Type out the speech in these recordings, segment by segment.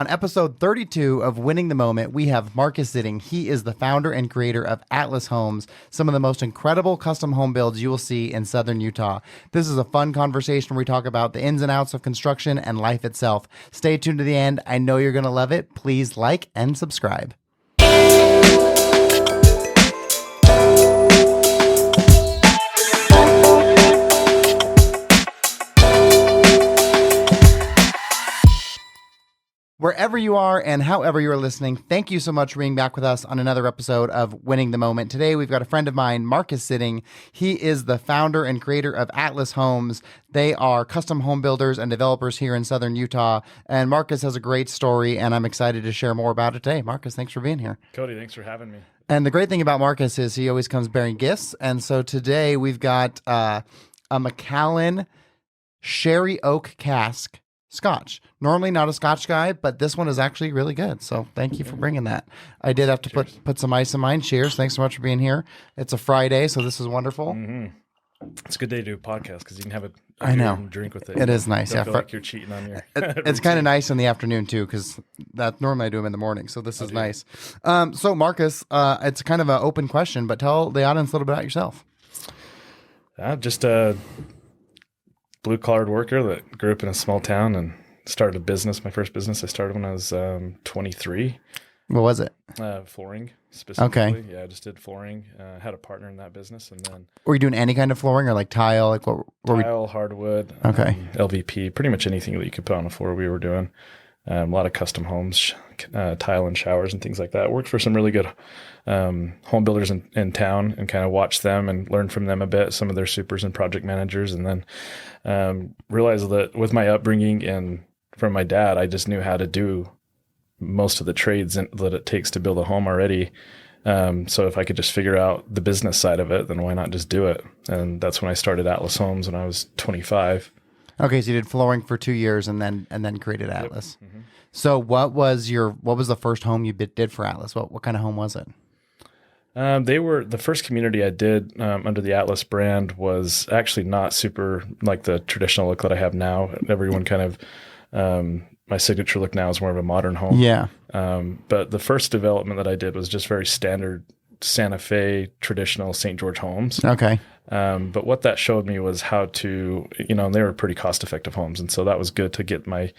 On episode 32 of Winning the Moment, we have Marcus Zitting. He is the founder and creator of Atlas Homes, some of the most incredible custom home builds you will see in Southern Utah. This is a fun conversation where we talk about the ins and outs of construction and life itself. Stay tuned to the end. I know you're going to love it. Please like and subscribe. Wherever you are and however you are listening, thank you so much for being back with us on another episode of Winning the Moment. Today, we've got a friend of mine, Marcus Zitting. He is the founder and creator of Atlas Homes. They are custom home builders and developers here in Southern Utah. And Marcus has a great story, and I'm excited to share more about it today. Marcus, thanks for being here. Cody, thanks for having me. And the great thing about Marcus is he always comes bearing gifts. And so today, we've got a Macallan Sherry Oak Cask Scotch. Normally not a Scotch guy, but this one is actually really good. So thank you for bringing that. I did have to put some ice in mine. Cheers. Thanks so much for being here. It's a Friday, so this is wonderful. Mm-hmm. It's a good day to do a podcast because you can have a I know. and drink with it. It is nice. Don't feel like you're cheating on your It's kind of nice in the afternoon too, because that normally I do them in the morning. So this is nice. So Marcus, it's kind of an open question, but tell the audience a little bit about yourself. Just a blue-collar worker that grew up in a small town and started a business. My first business I started when I was 23. What was it? Flooring specifically. Okay. Yeah, I just did flooring. Had a partner in that business, and then Were you doing any kind of flooring or like tile? Like what were tile, hardwood, Okay. LVP, pretty much anything that you could put on the floor we were doing. A lot of custom homes, tile and showers and things like that. Worked for some really good home builders in town and kind of watched them and learned from them a bit, some of their supers and project managers. And then realized that with my upbringing and from my dad, I just knew how to do most of the trades that it takes to build a home already. So if I could just figure out the business side of it, then why not just do it? And that's when I started Atlas Homes when I was 25. Okay, so you did flooring for 2 years and then created Atlas. Yep. Mm-hmm. So what was the first home you did for Atlas? What kind of home was it? They were the first community I did under the Atlas brand was actually not super like the traditional look that I have now. Everyone kind of my signature look now is more of a modern home. Yeah. But the first development that I did was just very standard Santa Fe traditional St. George homes. Okay. But what that showed me was how to, they were pretty cost effective homes. And so that was good to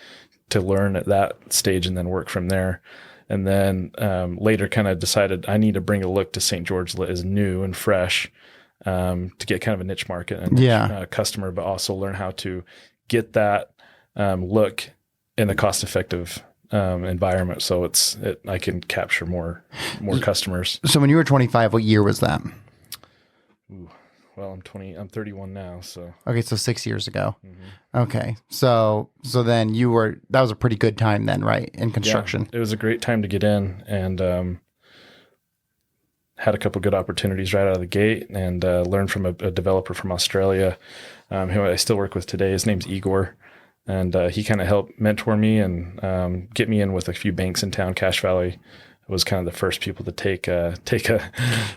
to learn at that stage and then work from there. And then later kind of decided I need to bring a look to St. George that is new and fresh to get kind of a niche market and customer, but also learn how to get that look in a cost effective environment. So I can capture more customers. So when you were 25, what year was that? Ooh. Well, I'm 31 now, so. Okay, so 6 years ago. Mm-hmm. Okay. So then that was a pretty good time then, right? In construction. Yeah, it was a great time to get in and had a couple good opportunities right out of the gate and learned from a developer from Australia who I still work with today. His name's Igor. And he kind of helped mentor me and get me in with a few banks in town. Cache Valley was kind of the first people to take a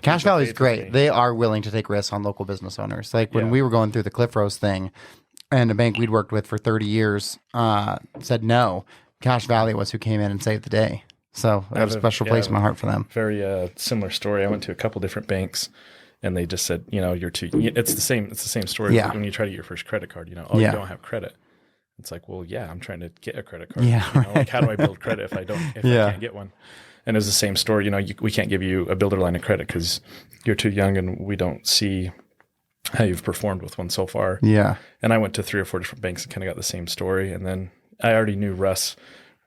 Cache Valley is great. They are willing to take risks on local business owners. Like when we were going through the Cliff Rose thing, and a bank we'd worked with for 30 years said no. Cache Valley was who came in and saved the day. So I have a special place in my heart for them. Very similar story. I went to a couple different banks. And they just said, you're too. It's the same story. Yeah. When you try to get your first credit card, you don't have credit. It's like, well, yeah, I'm trying to get a credit card. Yeah, right. Like, how do I build credit if I can't get one? And it's the same story. We can't give you a builder line of credit because you're too young and we don't see how you've performed with one so far. Yeah. And I went to 3 or 4 different banks and kind of got the same story. And then I already knew Russ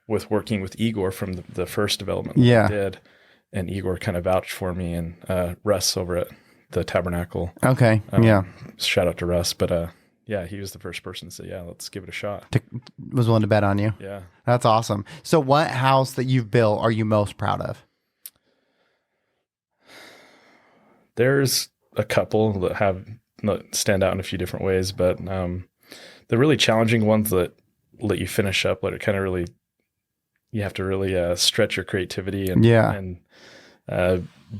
with working with Igor from the first development that I did. And Igor kind of vouched for me and Russ over at the Tabernacle. Okay. Shout out to Russ. But yeah, he was the first person to say, yeah, let's give it a shot. Was willing to bet on you. Yeah. That's awesome. So what house that you've built are you most proud of? There's a couple that stand out in a few different ways, but the really challenging ones that let you finish up, you have to really stretch your creativity and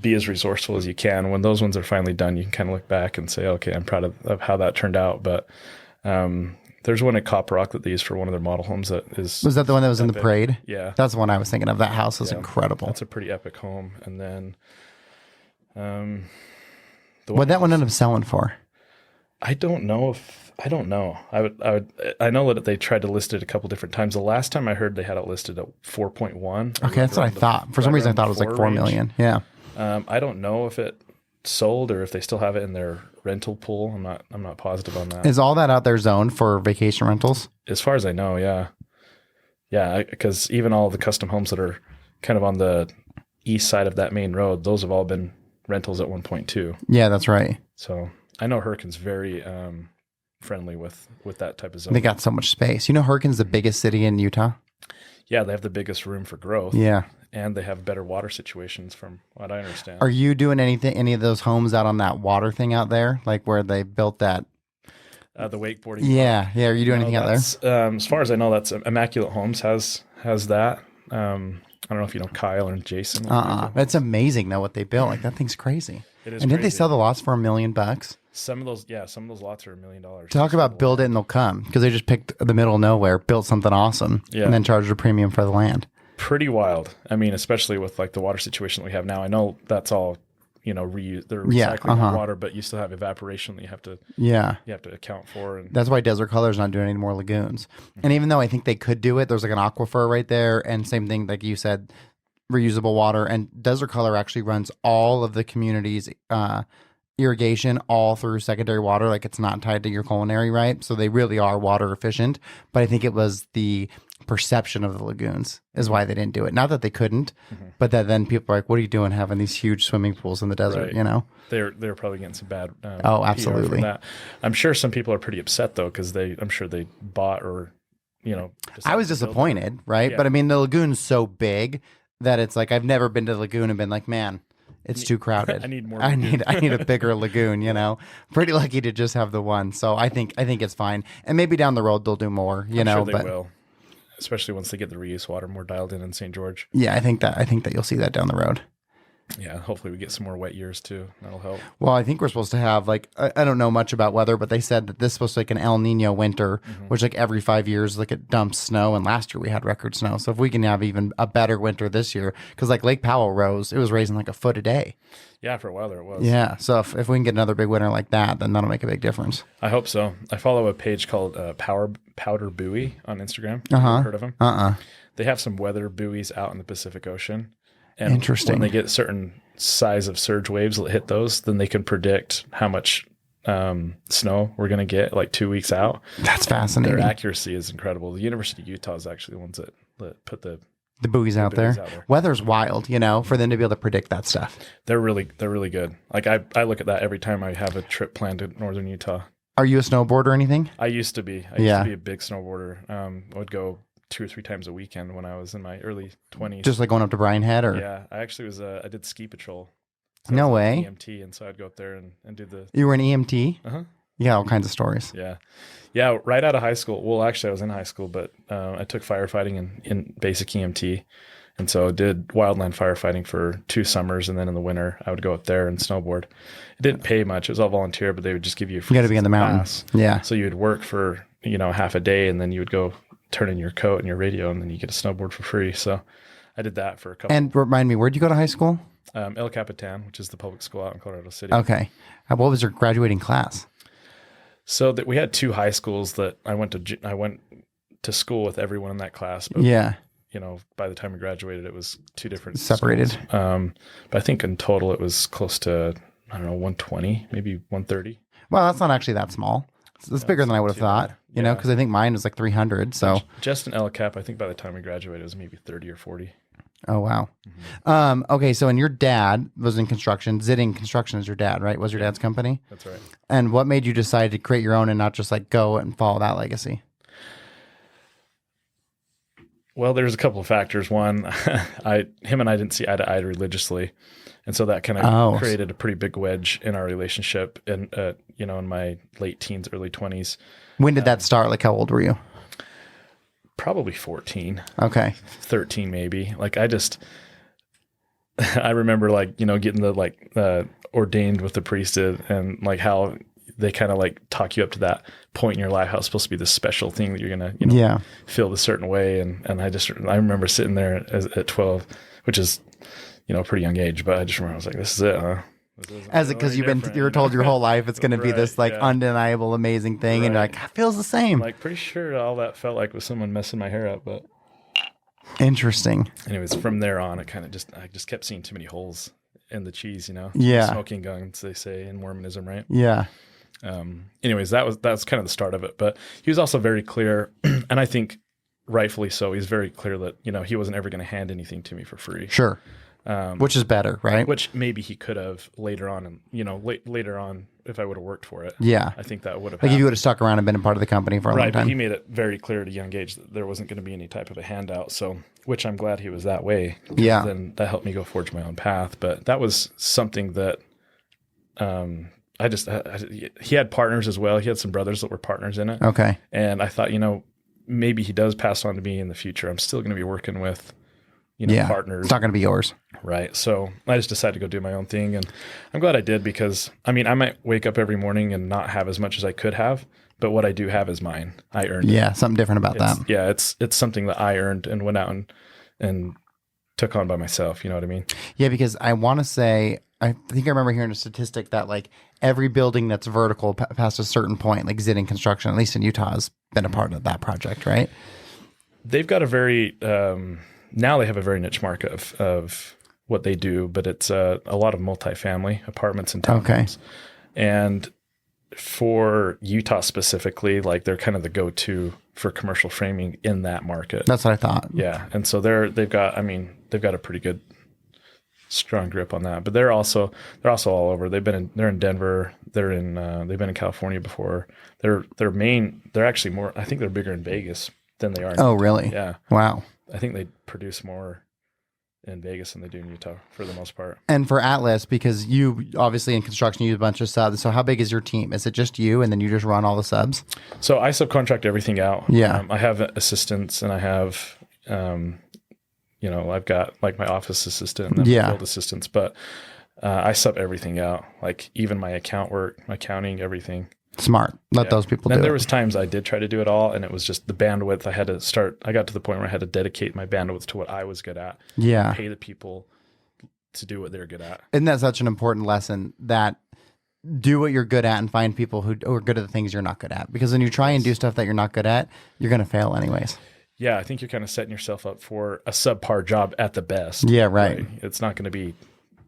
be as resourceful as you can. When those ones are finally done, you can kind of look back and say, okay, I'm proud of how that turned out. But There's one at Copper Rock that they use for one of their model homes that is. Was that the one that was in the epic. parade? Yeah. That's the one I was thinking of. That house was Yeah. incredible. That's a pretty epic home. And then, What'd that one end up selling for? I don't know. I know that they tried to list it a couple different times. The last time I heard they had it listed at 4.1. Okay, that's what I thought. For some reason, I thought it was like 4 million. Yeah. I don't know if it sold or if they still have it in their rental pool. I'm not positive on that. Is all that out there zoned for vacation rentals? As far as I know, yeah. Yeah, because even all the custom homes that are kind of on the east side of that main road, those have all been rentals at 1.2. Yeah, that's right. So I know Hurricane's very friendly with that type of zone. They got so much space. You know, Hurricane's the biggest city in Utah? Yeah, they have the biggest room for growth. Yeah. And they have better water situations from what I understand. Are you doing any of those homes out on that water thing out there? Like where they built that? The wakeboarding. Yeah. Yeah. Are you doing anything out there? As far as I know, that's Immaculate Homes has that. I don't know if you know Kyle or Jason. It's amazing though what they built. Like that thing's crazy. It is. And didn't they crazy. sell the lots for $1 million? Some of those lots are $1 million. Talk about build it and they'll come, because they just picked the middle of nowhere, built something awesome, and then charged a premium for the land. Pretty wild. I mean, especially with like the water situation that we have now. I know that's all, they're recycling the water, but you still have evaporation that you have to account for. And that's why Desert Color's not doing any more lagoons. And even though I think they could do it, there's like an aquifer right there, and same thing like you said, reusable water. And Desert Color actually runs all of the community's irrigation all through secondary water. Like it's not tied to your culinary, right? So they really are water efficient. But I think it was the perception of the lagoons is why they didn't do it. Not that they couldn't, but that then people are like, what are you doing having these huge swimming pools in the desert, Right. They're probably getting some bad absolutely. PR from that. I'm sure some people are pretty upset though, because I'm sure they bought or I was disappointed, right? Yeah. But I mean, the lagoon's so big that it's like I've never been to the lagoon and been like, man, it's too crowded. I need more. I need a bigger lagoon. Pretty lucky to just have the one. So I think it's fine. And maybe down the road they'll do more. I'm sure they will, especially once they get the reuse water more dialed in St. George. Yeah, I think that you'll see that down the road. Yeah, hopefully we get some more wet years too. That'll help. Well, I think we're supposed to have like, I don't know much about weather, but they said that this is supposed to be like an El Nino winter, which like every 5 years, like it dumps snow. And last year we had record snow. So if we can have even a better winter this year, because like Lake Powell it was raising like a foot a day. Yeah, for a while there it was. Yeah. So if we can get another big winter like that, then that'll make a big difference. I hope so. I follow a page called Powder Buoy on Instagram. Have you ever heard of them? They have some weather buoys out in the Pacific Ocean. And interesting. When they get certain size of surge waves that hit those, then they can predict how much snow we're going to get like 2 weeks out. That's fascinating. Their accuracy is incredible. The University of Utah is actually the ones that put the buoys out there. Weather's wild, for them to be able to predict that stuff. They're really good. Like I look at that every time I have a trip planned to northern Utah. Are you a snowboarder or anything? I used to be. I used to be a big snowboarder. I would go 2 or 3 times a weekend when I was in my early 20s. Just like going up to Bryan Head, or yeah, I actually was. I did ski patrol. So no I was way. an EMT, and so I'd go up there and do the. You were an EMT? Uh huh. Yeah, all kinds of stories. Yeah. Right out of high school. Well, actually, I was in high school, but I took firefighting in basic EMT, and so did wildland firefighting for 2 summers, and then in the winter I would go up there and snowboard. It didn't pay much; it was all volunteer, but they would just give you. You got to be in the mountain. Yeah. So you would work for half a day, and then you would go turn in your coat and your radio, and then you get a snowboard for free. So I did that for a couple. And remind me, where'd you go to high school? El Capitan, which is the public school out in Colorado City. Okay. What was your graduating class? So that we had 2 high schools that I went to school with everyone in that class. But, by the time we graduated, it was 2 different separated. But I think in total it was close to, 120, maybe 130. Well, that's not actually that small. It's bigger than I would have thought, because I think mine was like 300. So just in El Cap, I think by the time we graduated, it was maybe 30 or 40. Oh, wow. Okay. So, and your dad was in construction. Zitting Construction is your dad, right? Was your dad's company? That's right. And what made you decide to create your own and not just like go and follow that legacy? Well, there's a couple of factors. One, him and I didn't see eye to eye religiously. And so that kind of created a pretty big wedge in our relationship in my late teens, early 20s. When did that start? Like how old were you? Probably 14. Okay. 13 maybe. Like I remember getting the ordained with the priesthood, and like how they kind of like talk you up to that point in your life how it's supposed to be this special thing that you're gonna, you know, Yeah. feel the certain way. And I remember sitting there at 12, which is, you know, a pretty young age, but I just remember I was like, this is it, huh? As because you were told your whole life it's going to be this like undeniable, amazing thing, and you're like, it feels the same. I'm like, pretty sure all that felt like was someone messing my hair up, but interesting. anyways, from there on, I just kept seeing too many holes in the cheese, you know. Yeah. Smoking guns, they say in Mormonism, right? Yeah. Anyways, that was kind of the start of it, but he was also very clear, and I think rightfully so. He's very clear that, you know, he wasn't ever going to hand anything to me for free. Sure. Which is better, right? Which maybe he could have later on, and you know, later on, if I would have worked for it. Yeah, I think that would have. Like if you would have stuck around and been a part of the company for a long time. But he made it very clear at a young age that there wasn't going to be any type of a handout. So, which I'm glad he was that way. Yeah. Then that helped me go forge my own path. But that was something that, he had partners as well. He had some brothers that were partners in it. Okay. And I thought, you know, maybe he does pass on to me in the future. I'm still going to be working with, you know, partners. It's not going to be yours. Right. So I just decided to go do my own thing. And I'm glad I did, because I mean, I might wake up every morning and not have as much as I could have, but what I do have is mine. I earned it. Yeah. Something different about that. Yeah. It's something that I earned and went out and took on by myself. You know what I mean? Yeah. Because I want to say, I think I remember hearing a statistic that like every building that's vertical past a certain point, like Zitting Construction, at least in Utah, has been a part of that project, right? They've got a very, now they have a very niche market of what they do, but it's a lot of multifamily apartments and townhomes. Okay. And for Utah specifically, like they're kind of the go-to for commercial framing in that market. That's what I thought. Yeah. And so they've got a pretty good strong grip on that, but they're also all over. They're in Denver. They've been in California before. They're actually more, I think they're bigger in Vegas than they are in Oh, Utah. really? Yeah. Wow. I think they produce more in Vegas than they do in Utah for the most part. And for Atlas, because you obviously in construction, you use a bunch of subs. So how big is your team? Is it just you and then you just run all the subs? So I subcontract everything out. Yeah. I have assistants, and I have, you know, I've got like my office assistant and then my field assistants, but I sub everything out, like even my accounting, everything. Smart. Let those people do it. And there was times I did try to do it all, and it was just the bandwidth. I got to the point where I had to dedicate my bandwidth to what I was good at. Yeah. Pay the people to do what they're good at. Isn't that such an important lesson, that do what you're good at and find people who are good at the things you're not good at? Because when you try and do stuff that you're not good at, you're going to fail anyways. Yeah, I think you're kind of setting yourself up for a subpar job at the best. Yeah, right. It's not going to be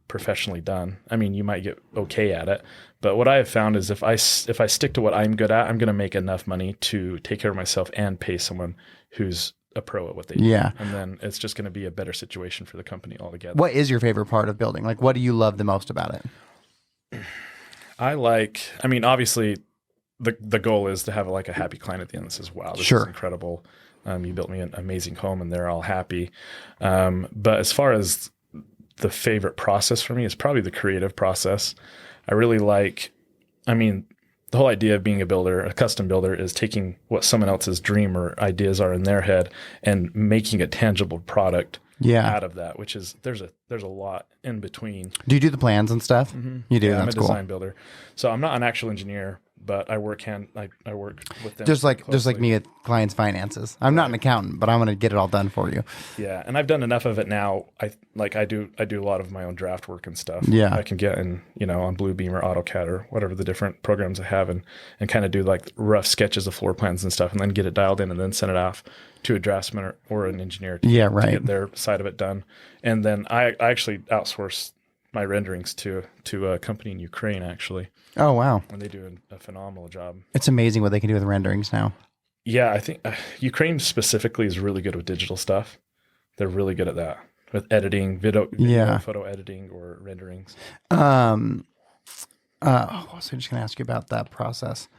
professionally done. I mean, you might get okay at it, but what I have found is if I stick to what I'm good at, I'm going to make enough money to take care of myself and pay someone who's a pro at what they do. Yeah. And then it's just going to be a better situation for the company altogether. What is your favorite part of building? Like, what do you love the most about it? I mean, obviously the goal is to have like a happy client at the end that says, wow, this is incredible. You built me an amazing home, and they're all happy. But as far as the favorite process for me is probably the creative process. I really like, I mean, the whole idea of being a custom builder, is taking what someone else's dream or ideas are in their head and making a tangible product out of that, which is, there's a lot in between. Do you do the plans and stuff? Mm-hmm. You do. Yeah, That's I'm a design builder. So I'm not an actual engineer, but I work with them. Just like me with clients' finances. I'm not an accountant, but I'm going to get it all done for you. Yeah, and I've done enough of it now. I do a lot of my own draft work and stuff. Yeah, I can get in, you know, on Bluebeam or AutoCAD or whatever the different programs I have, and kind of do like rough sketches of floor plans and stuff, and then get it dialed in, and then send it off to a draftsman or an engineer to get their side of it done. And then I actually outsource my renderings to a company in Ukraine, actually. Oh, wow. And they do a phenomenal job. It's amazing what they can do with renderings now. Yeah, I think Ukraine specifically is really good with digital stuff. They're really good at that, with editing, video photo editing, or renderings. So I'm just going to ask you about that process.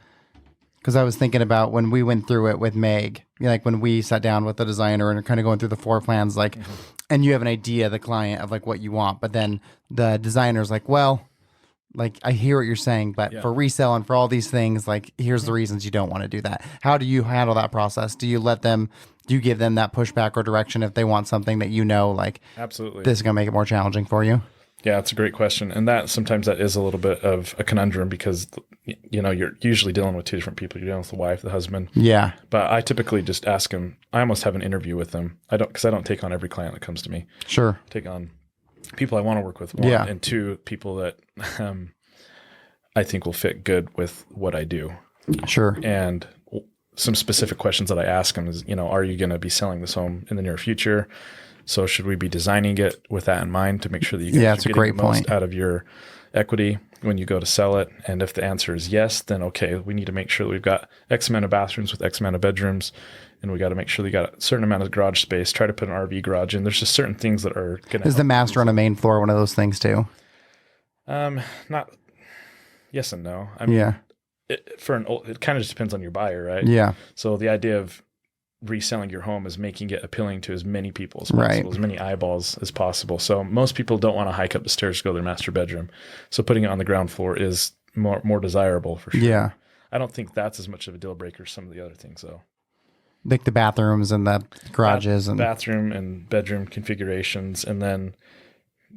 Because I was thinking about when we went through it with Meg, like when we sat down with the designer and are kind of going through the floor plans, like, and you have an idea, the client, of like what you want, but then the designer's like, well, like, I hear what you're saying, but for resale and for all these things, like, here's the reasons you don't want to do that. How do you handle that process? Do you give them that pushback or direction if they want something that, you know, like, absolutely, this is going to make it more challenging for you? Yeah, it's a great question. And sometimes that is a little bit of a conundrum because, you're usually dealing with two different people. You're dealing with the wife, the husband. Yeah. But I typically just ask them, I almost have an interview with them. Because I don't take on every client that comes to me. Sure. I take on people I want to work with, one, and two, people that I think will fit good with what I do. Sure. And some specific questions that I ask them is, are you going to be selling this home in the near future? So should we be designing it with that in mind to make sure that you guys are getting the most out of your equity when you go to sell it? And if the answer is yes, then okay, we need to make sure that we've got X amount of bathrooms with X amount of bedrooms, and we got to make sure we got a certain amount of garage space. Try to put an RV garage in. There's just certain things that are going to. Is the master on a main floor one of those things too? Not. Yes and no. I mean, it kind of just depends on your buyer, right? Yeah. So the idea of reselling your home is making it appealing to as many people as possible, as many eyeballs as possible. So most people don't want to hike up the stairs to go to their master bedroom. So putting it on the ground floor is more desirable for sure. Yeah. I don't think that's as much of a deal breaker as some of the other things though. Like the bathrooms and the garages and bathroom and bedroom configurations. And then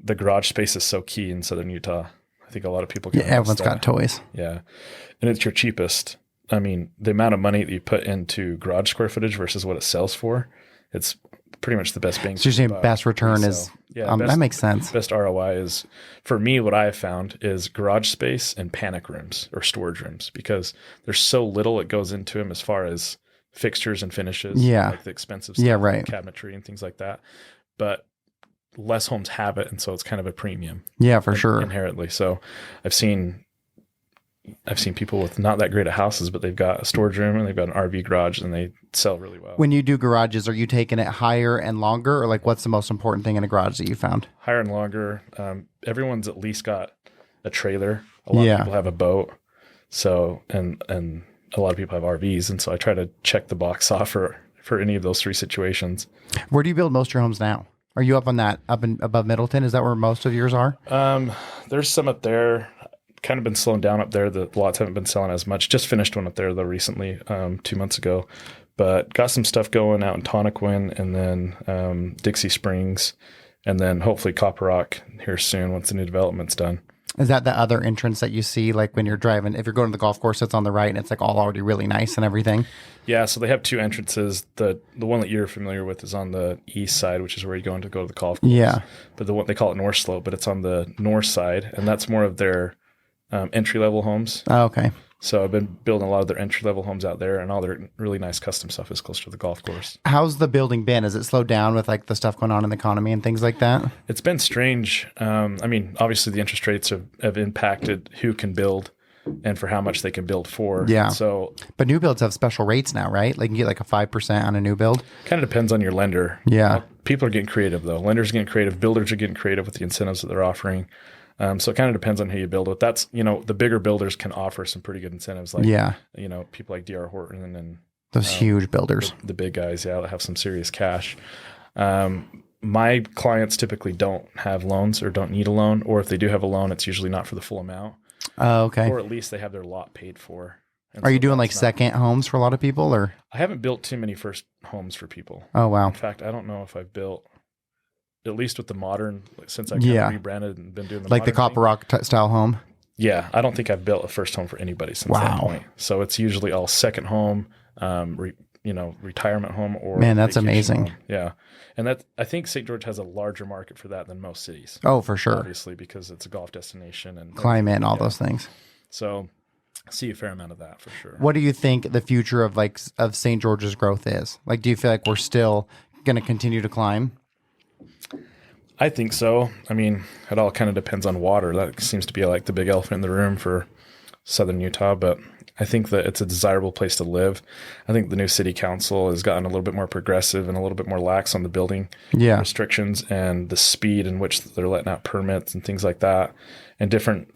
the garage space is so key in Southern Utah. I think a lot of people everyone's got toys. Yeah. And it's your cheapest. I mean, the amount of money that you put into garage square footage versus what it sells for, it's pretty much the best bang. So you're saying best return is, that makes sense. Best ROI is, for me, what I have found is garage space and panic rooms or storage rooms, because there's so little that goes into them as far as fixtures and finishes. Yeah. Like the expensive stuff, right. Cabinetry and things like that. But less homes have it, and so it's kind of a premium. Yeah, for sure. Inherently. So I've seen people with not that great of houses, but they've got a storage room and they've got an RV garage and they sell really well. When you do garages, are you taking it higher and longer, or like what's the most important thing in a garage that you found? Higher and longer. Everyone's at least got a trailer. A lot of people have a boat. So, and a lot of people have RVs. And so I try to check the box off for any of those three situations. Where do you build most of your homes now? Are you up above Middleton? Is that where most of yours are? There's some up there. Kind of been slowing down up there. The lots haven't been selling as much. Just finished one up there though recently, 2 months ago. But got some stuff going out in Tonawin and then Dixie Springs, and then hopefully Copper Rock here soon once the new development's done. Is that the other entrance that you see, like when you're driving? If you're going to the golf course, it's on the right, and it's like all already really nice and everything. Yeah, so they have two entrances. The one that you're familiar with is on the east side, which is where you go to the golf course. Yeah. But the one they call it North Slope, but it's on the north side, and that's more of their entry-level homes. Oh, okay. So I've been building a lot of their entry-level homes out there, and all their really nice custom stuff is closer to the golf course. How's the building been? Has it slowed down with like the stuff going on in the economy and things like that? It's been strange. I mean, obviously the interest rates have impacted who can build and for how much they can build for. Yeah. So, but new builds have special rates now, right? Like you get like a 5% on a new build. Kind of depends on your lender. Yeah. People are getting creative though. Lenders are getting creative. Builders are getting creative with the incentives that they're offering. So it kind of depends on who you build with. That's, the bigger builders can offer some pretty good incentives. Like, people like D.R. Horton and those huge builders, the big guys, that have some serious cash. My clients typically don't have loans or don't need a loan, or if they do have a loan, it's usually not for the full amount. Oh, okay. Or at least they have their lot paid for. Are you doing like second homes for a lot of people, or? I haven't built too many first homes for people. Oh, wow. In fact, I don't know if I've built, at least with the modern, since I kind of rebranded and been doing the like the Copper Rock style home. Yeah, I don't think I've built a first home for anybody since that point. So it's usually all second home, retirement home, or man, that's amazing. Home. Yeah, and I think St. George has a larger market for that than most cities. Oh, for sure. Obviously, because it's a golf destination and climate and all those things. So I see a fair amount of that for sure. What do you think the future of St. George's growth is? Like, do you feel like we're still going to continue to climb? I think so. I mean, it all kind of depends on water. That seems to be like the big elephant in the room for Southern Utah, but I think that it's a desirable place to live. I think the new city council has gotten a little bit more progressive and a little bit more lax on the building restrictions and the speed in which they're letting out permits and things like that, and different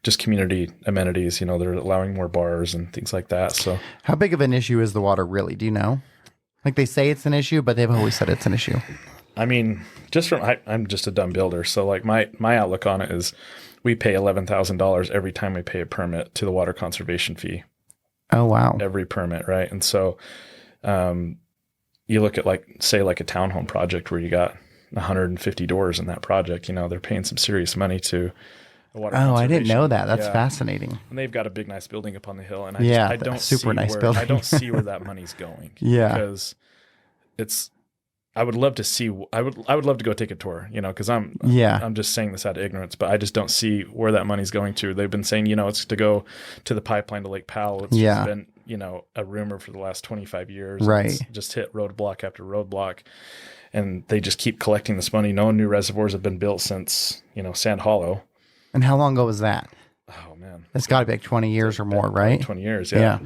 just community amenities. They're allowing more bars and things like that. So how big of an issue is the water really? Do you know? Like they say it's an issue, but they've always said it's an issue. I mean, I'm just a dumb builder. So like my outlook on it is we pay $11,000 every time we pay a permit to the water conservation fee. Oh, wow. Every permit. Right. And so, you look at say like a townhome project where you got, 150 doors in that project. They're paying some serious money to a water Oh, I didn't know conservation. that. That's Yeah. fascinating. And they've got a big, nice building up on the hill. And I don't super see nice where, building. I don't see where that money's going. Yeah. Because I would love to see, I would love to go take a tour, because I'm just saying this out of ignorance, but I just don't see where that money's going to. They've been saying, it's to go to the pipeline to Lake Powell. It's just been, a rumor for the last 25 years. Right. It's just hit roadblock after roadblock. And they just keep collecting this money. No new reservoirs have been built since, Sand Hollow. And how long ago was that? Oh, man. It's got to be like 20 years or more, right? 20 years, yeah.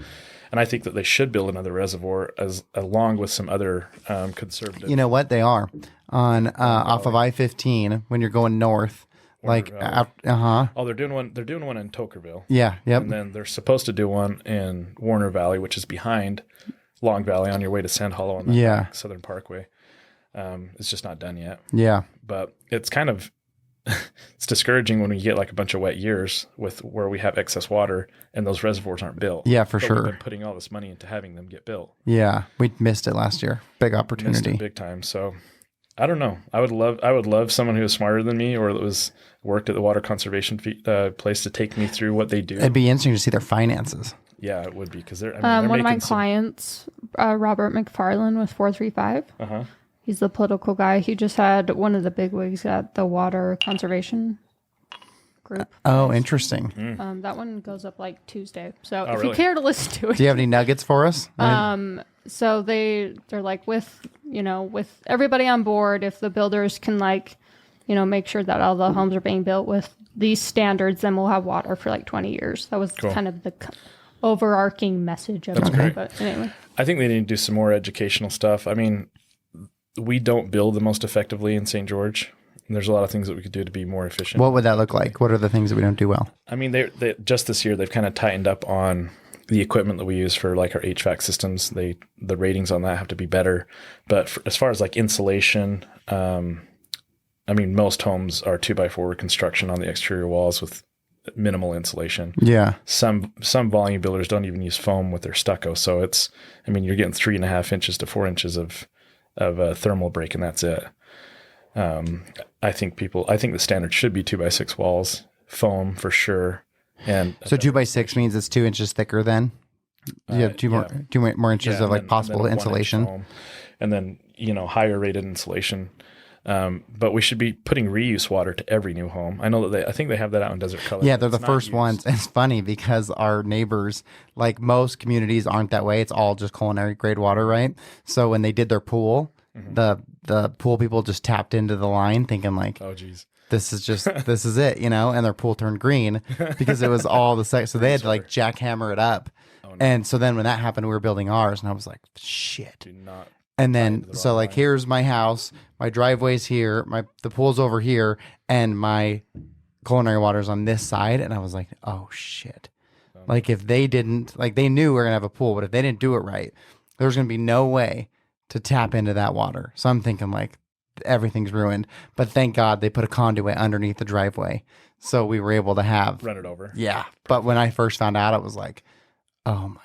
And I think that they should build another reservoir along with some other conservative. You know what? They are on off of I-15 when you're going north. Oh, they're doing one in Tokerville. Yeah, yep. And then they're supposed to do one in Warner Valley, which is behind Long Valley on your way to Sand Hollow on the Southern Parkway. It's just not done yet. Yeah. But it's kind of it's discouraging when we get like a bunch of wet years with where we have excess water and those reservoirs aren't built. Yeah, for but sure. We've been putting all this money into having them get built. Yeah, we missed it last year. Big opportunity. Missed it big time. So I don't know. I would love someone who was smarter than me or that was worked at the water conservation place to take me through what they do. It'd be interesting to see their finances. Yeah, it would be because they're one of my clients, Robert McFarland with 435. He's the political guy. He just had one of the big wigs at the water conservation group. Oh, interesting. That one goes up like Tuesday. So if really? you care to listen to it. Do you have any nuggets for us? So they're like with everybody on board, if the builders can make sure that all the homes are being built with these standards, then we'll have water for like 20 years. That was kind of the overarching message of it. But anyway. I think they need to do some more educational stuff. I mean, we don't build the most effectively in St. George. And there's a lot of things that we could do to be more efficient. What would that look like? What are the things that we don't do well? I mean, they just this year, they've kind of tightened up on the equipment that we use for like our HVAC systems. The ratings on that have to be better. But as far as like insulation, most homes are 2x4 construction on the exterior walls with minimal insulation. Yeah. Some volume builders don't even use foam with their stucco. So you're getting 3.5 inches to 4 inches of thermal break, and that's it. I think the standard should be 2x6 walls, foam for sure. And so 2x6 means it's 2 inches thicker then? You have two more inches of possible insulation. And then, higher rated insulation. But we should be putting reuse water to every new home. I know that I think they have that out in Desert Color. Yeah, they're the first ones. It's funny because our neighbors, like most communities, aren't that way. It's all just culinary grade water, right? So when they did their pool, the pool people just tapped into the line thinking like, oh geez, this is it, and their pool turned green because it was all the sex. So they had to jackhammer it up. Oh, no. And so then when that happened, we were building ours, and I was like, shit. Do not. And then, so here's my house, my driveway's here, the pool's over here, and my culinary water's on this side. And I was like, oh shit. If they didn't, they knew we were going to have a pool, but if they didn't do it right, there was going to be no way to tap into that water. So I'm thinking everything's ruined. But thank God they put a conduit underneath the driveway. So we were able to run it over. Yeah. But when I first found out, I was like, oh my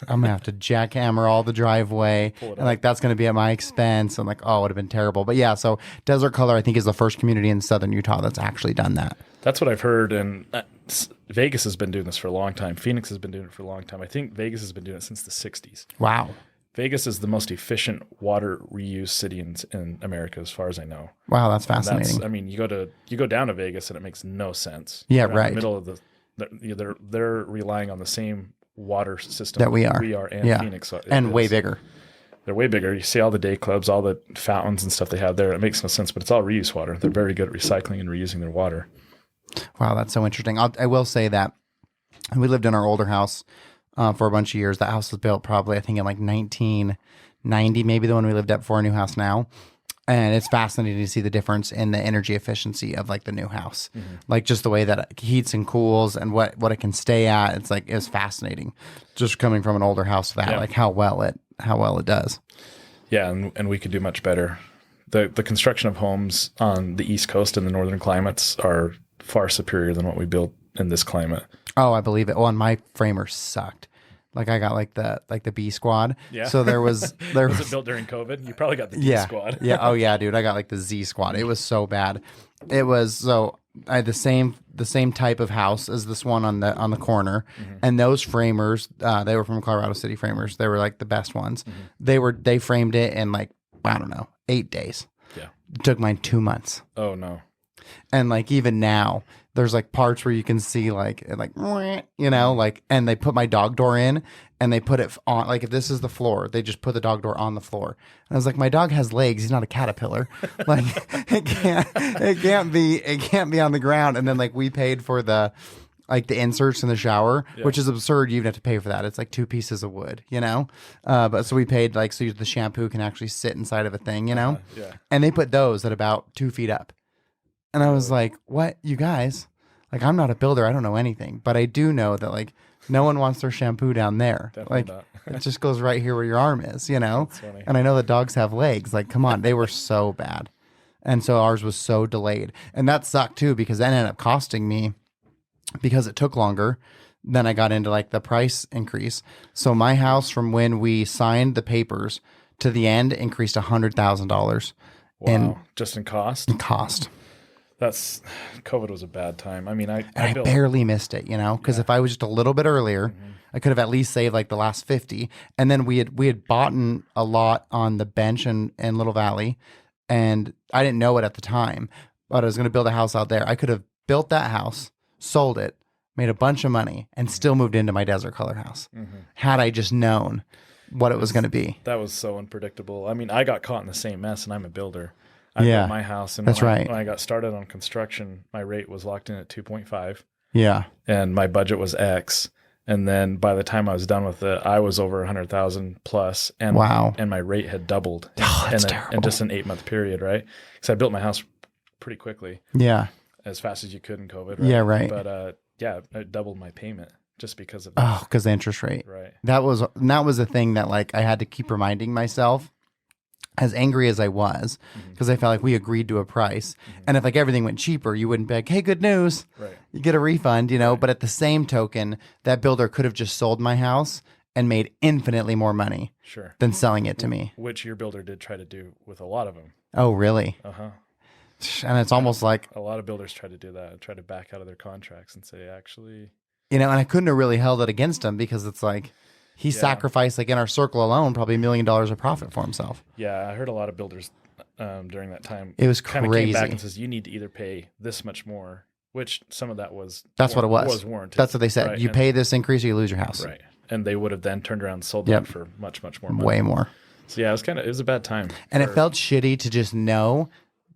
I'm going to have to jackhammer all the driveway. And that's going to be at my expense. I'm like, oh, it would have been terrible. But yeah, so Desert Color, I think, is the first community in southern Utah that's actually done that. That's what I've heard. And Vegas has been doing this for a long time. Phoenix has been doing it for a long time. I think Vegas has been doing it since the 60s. Wow. Vegas is the most efficient water reuse city in America, as far as I know. Wow, that's fascinating. You go down to Vegas and it makes no sense. Yeah, right. In the middle of they're relying on the same water system that we are, and Phoenix, and way bigger. They're way bigger. You see all the day clubs, all the fountains and stuff they have there. It makes no sense, but it's all reuse water. They're very good at recycling and reusing their water. Wow, that's so interesting. I will say that we lived in our older house for a bunch of years. That house was built probably, I think, in 1990, maybe the one we lived at before our new house now. And it's fascinating to see the difference in the energy efficiency of the new house, just the way that it heats and cools and what it can stay at. It's fascinating, just coming from an older house to that, how well it does. Yeah, and we could do much better. The construction of homes on the East Coast and the northern climates are far superior than what we built in this climate. Oh, I believe it. Oh, and my framer sucked. Like I got like the B squad. Yeah. So there was Was it built during COVID? You probably got the D squad. Yeah. Oh yeah, dude. I got like the Z squad. It was so bad. It was so I had the same type of house as this one on the corner, and those framers, they were from Colorado City Framers. They were like the best ones. They framed it in like, I don't know, 8 days. Yeah. It took mine 2 months. Oh no. And like even now, there's like parts where you can see like like, and they put my dog door in and they put it on, like if this is the floor, they just put the dog door on the floor. And I was like, my dog has legs. He's not a caterpillar. Like it can't be on the ground. And then like we paid for the inserts in the shower, which is absurd. You even have to pay for that. It's like 2 pieces of wood, but so we paid like, so the shampoo can actually sit inside of a thing, Yeah. and they put those at about 2 feet up. And I was like, what, you guys? Like, I'm not a builder. I don't know anything. But I do know that, like, no one wants their shampoo down there. Definitely like, not. it just goes right here where your arm is, That's funny. And I know that dogs have legs. Like, come on. They were so bad. And so ours was so delayed. And that sucked, too, because that ended up costing me, because it took longer. Then I got into, like, the price increase. So my house, from when we signed the papers to the end, increased $100,000 Wow. Just in cost? in cost. COVID was a bad time. I mean, I built, barely missed it, because if I was just a little bit earlier, I could have at least saved like the last 50. And then we had bought a lot on the bench in Little Valley, and I didn't know it at the time, but I was going to build a house out there. I could have built that house, sold it, made a bunch of money, and still moved into my desert color house had I just known what it was going to be. That was so unpredictable. I mean, I got caught in the same mess, and I'm a builder. I Yeah. built my house, and That's right. when I got started on construction, my rate was locked in at 2.5, Yeah. and my budget was X. And then by the time I was done with it, I was over 100,000 plus, and Wow. and my rate had doubled That's in terrible. just an 8-month period, right? Because I built my house pretty quickly, Yeah. as fast as you could in COVID. Right? Yeah, right. But I doubled my payment just because of Oh, because the interest rate. right. That was a thing that like I had to keep reminding myself, as angry as I was, because I felt like we agreed to a price. And if like everything went cheaper, you wouldn't be like, hey, good news. Right. You get a refund, But at the same token, that builder could have just sold my house and made infinitely more money Sure. than selling it to me. Which your builder did try to do with a lot of them. Oh, really? Uh-huh. And it's almost like, A lot of builders try to do that, try to back out of their contracts and say, actually, and I couldn't have really held it against him, because it's like he sacrificed, like in our circle alone, probably $1 million of profit for himself. yeah, I heard a lot of builders during that time. It was kind of came back crazy. and says, you need to either pay this much more, which some of that was. That's what it was. Was warranted. That's what they said. Right, You and- pay this increase or you lose your house. Right. And they would have then turned around and sold Yep. that for much, much more money. Way more. So yeah, it was a bad time. And it felt shitty to just know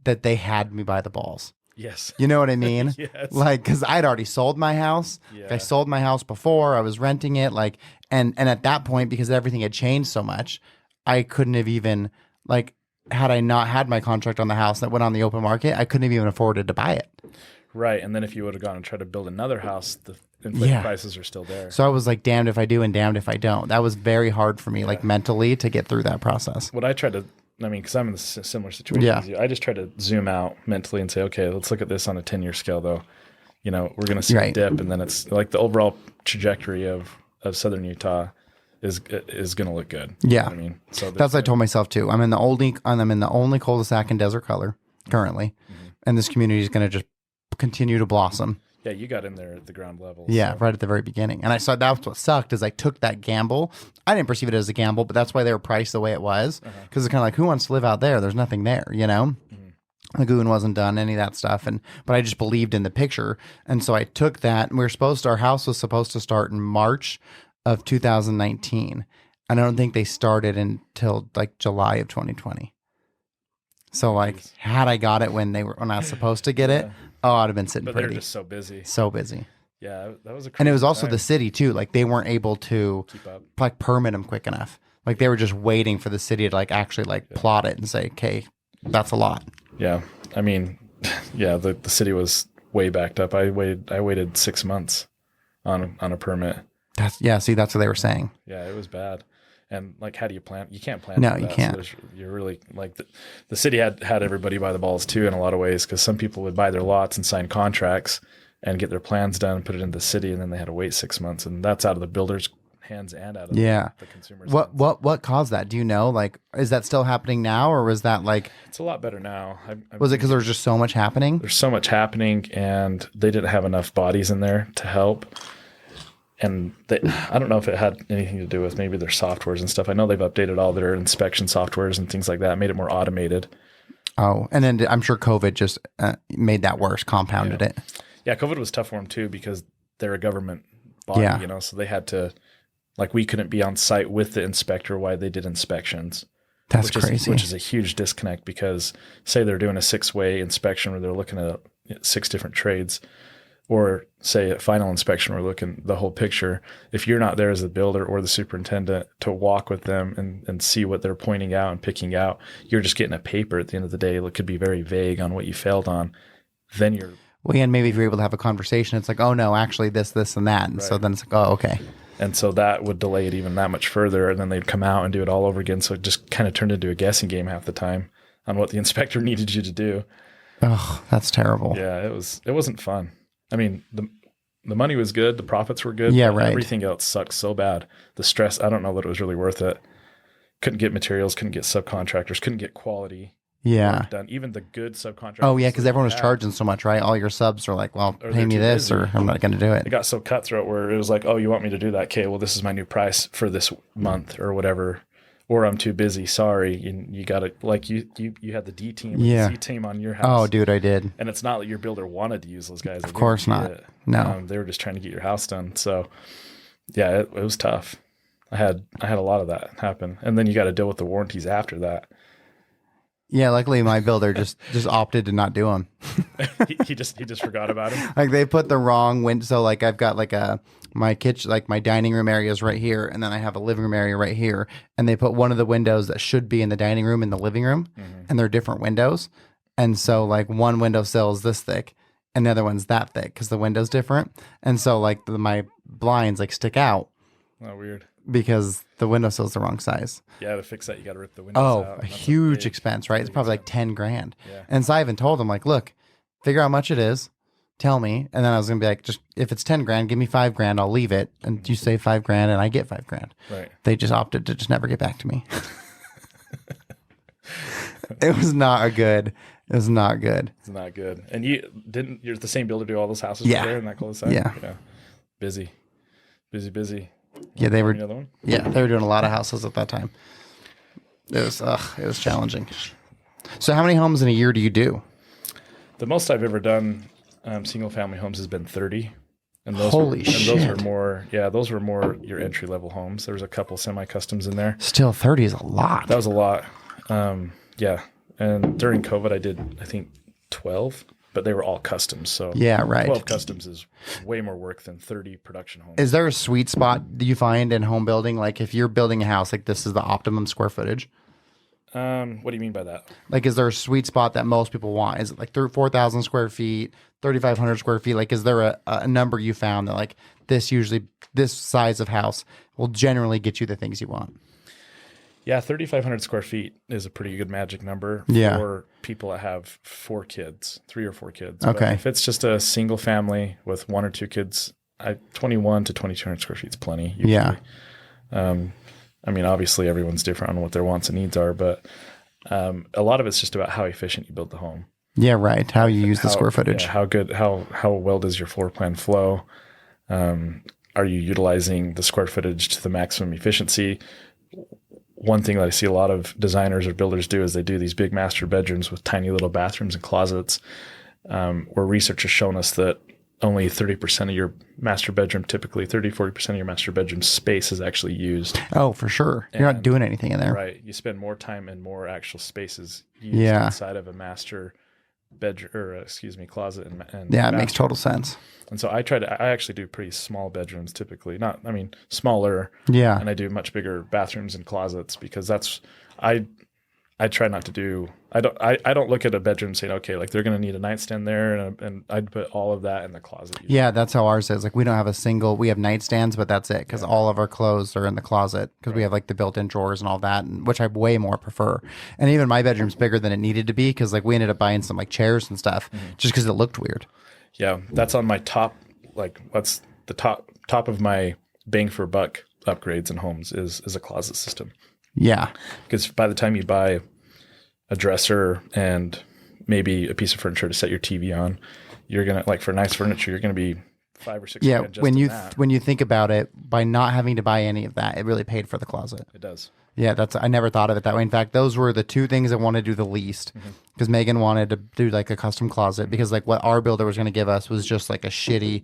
that they had me by the balls. Yes. You know what I mean? Yes. Like, because I'd already sold my house. Yeah. I sold my house before. I was renting it. Like, and at that point, because everything had changed so much, I couldn't have even, like, had I not had my contract on the house that went on the open market, I couldn't have even afforded to buy it. Right. And then if you would have gone and tried to build another house, the inflated prices are still there. So I was like, damned if I do and damned if I don't. That was very hard for me, like mentally, to get through that process. What I tried to, because I'm in a similar situation as you, I just try to zoom out mentally and say, okay, let's look at this on a 10-year scale, though. We're going to see a dip, and then it's like the overall trajectory of Southern Utah is going to look good. Yeah. You know what I mean, so That's what I told myself too. I'm in the only cul-de-sac in Desert Color currently, and this community is going to just continue to blossom. Yeah, you got in there at the ground level. Yeah, so. right at the very beginning. And I saw that's what sucked is I took that gamble. I didn't perceive it as a gamble, but that's why they were priced the way it was. Because it's kind of like, who wants to live out there? There's nothing there, Lagoon wasn't done, any of that stuff. But I just believed in the picture. And so I took that, and our house was supposed to start in March of 2019. And I don't think they started until like July of 2020. So like, had I got it when I was supposed to get it, I'd have been sitting But pretty. they're just so busy. So busy. Yeah, that was a crazy And it was also time. the city too. Like they weren't able to Keep up. like permit them quick enough. Like they were just waiting for the city to like actually like plot it and say, okay, that's a lot. Yeah, I mean, yeah, the city was way backed up. I waited 6 months on a permit. See, that's what they were saying. Yeah, it was bad. And like, how do you plan? You can't plan. No, for you that. can't. So you're really like the city had everybody by the balls too in a lot of ways, because some people would buy their lots and sign contracts and get their plans done and put it into the city, and then they had to wait 6 months, and that's out of the builder's hands and out of Yeah. the consumer's What hands. what caused that? Do you know? Like, is that still happening now, or was that like, It's a lot better now. was it because there was just so much happening? There's so much happening, and they didn't have enough bodies in there to help. And I don't know if it had anything to do with maybe their softwares and stuff. I know they've updated all their inspection softwares and things like that, made it more automated. Oh, and then I'm sure COVID just made that worse, compounded it. Yeah, COVID was tough for them too because they're a government body, Yeah. you know, so they had to, like, we couldn't be on site with the inspector while they did inspections. That's which crazy. Which is a huge disconnect because, say, they're doing a 6-way inspection where they're looking at 6 different trades, or say a final inspection where we're looking the whole picture. If you're not there as the builder or the superintendent to walk with them and see what they're pointing out and picking out, you're just getting a paper at the end of the day. It could be very vague on what you failed on. Then you're... Well, and maybe if you're able to have a conversation, it's like, oh no, actually this, and that. And so then it's like, oh, okay. And so that would delay it even that much further. And then they'd come out and do it all over again. So it just kind of turned into a guessing game half the time on what the inspector needed you to do. Oh, that's terrible. Yeah, it wasn't fun. I mean, the money was good. The profits were good. Yeah, but right. Everything else sucked so bad. The stress, I don't know that it was really worth it. Couldn't get materials, couldn't get subcontractors, couldn't get quality Yeah. work done. Even the good subcontractors. Oh yeah, because that everyone we was had, charging so much, right? All your subs are like, well, Or pay they're me too this, busy. or I'm not going to do it. It got so cutthroat where it was like, oh, you want me to do that? Okay, well, this is my new price for this month or whatever. Or I'm too busy. Sorry. And you got to, like, you had the D team, Yeah. the Z team on your house. Oh, dude, I did. And it's not that your builder wanted to use those guys. Of course not. No. They were just trying to get your house done. So, yeah, it was tough. I had a lot of that happen, and then you got to deal with the warranties after that. Yeah, luckily my builder just opted to not do them. he just forgot about him. Like they put the wrong window. So like I've got like my kitchen, like my dining room area is right here, and then I have a living room area right here, and they put one of the windows that should be in the dining room in the living room, and they're different windows, and so like one windowsill is this thick, and the other one's that thick because the window's different, and so like my blinds like stick out Oh, weird. because the windowsill's the wrong size. Yeah, to fix that, you got to rip the windows Oh, out. a and that's huge big- expense, right? It's big probably like expense. 10 grand. Yeah. And so I even told them, like, look, figure out how much it is, tell me. And then I was going to be like, just if it's 10 grand, give me 5 grand, I'll leave it. And you save 5 grand and I get 5 grand. Right. They just opted to just never get back to me. It was not good. It was not good. It's not good. And you're the same builder do all those houses Yeah. there in that cul-de-sac? Yeah. Busy. Yeah, they were. Any other one? Yeah, they were doing a lot of houses at that time. It was challenging. So how many homes in a year do you do? The most I've ever done single family homes has been 30. And those Holy those shit. were more your entry level homes. There was a couple semi-customs in there. Still 30 is a lot. That was a lot. Yeah. And during COVID I did I think 12, but they were all customs. So Yeah, right. 12 customs is way more work than 30 production homes. Is there a sweet spot do you find in home building? Like if you're building a house, like this is the optimum square footage? What do you mean by that? Like, is there a sweet spot that most people want? Is it like 4,000 square feet, 3,500 square feet? Like, is there a number you found that like this size of house will generally get you the things you want? Yeah, 3,500 square feet is a pretty good magic number Yeah. for people that have 3 or 4 kids. Okay. But if it's just a single family with 1 or 2 kids, 21 to 2,200 square feet is plenty. Usually. Yeah. I mean, obviously everyone's different on what their wants and needs are, but a lot of it's just about how efficient you build the home. Yeah, right. How you use the square footage. Yeah, how well does your floor plan flow? Are you utilizing the square footage to the maximum efficiency? One thing that I see a lot of designers or builders do is they do these big master bedrooms with tiny little bathrooms and closets, where research has shown us that only 30% of your master bedroom, typically 40% of your master bedroom space is actually used. Oh, for sure. You're not doing anything in there. Right. You spend more time and more actual spaces used Yeah. inside of a master bedroom, closet. And Yeah, it makes bathroom. total sense. And so I actually do pretty small bedrooms typically, smaller. Yeah. And I do much bigger bathrooms and closets because I try not to do, I don't look at a bedroom saying, okay, like they're going to need a nightstand there. And I'd put all of that in the closet. usually. Yeah, that's how ours is. Like we don't have we have nightstands, but that's it because all of our clothes are in the closet because we have like the built-in drawers and all that, which I way more prefer. And even my bedroom's bigger than it needed to be because like we ended up buying some like chairs and stuff just because it looked weird. Yeah. That's on my top, like what's the top of my bang for buck upgrades in homes is a closet system. Yeah. Because by the time you buy a dresser and maybe a piece of furniture to set your TV on, you're going to, like, for nice furniture, you're going to be $5 or $6 grand just when in you that. when you think about it, by not having to buy any of that, it really paid for the closet. It does. Yeah, I never thought of it that way. In fact, those were the two things I wanted to do the least, because Megan wanted to do like a custom closet, because like what our builder was going to give us was just like a shitty,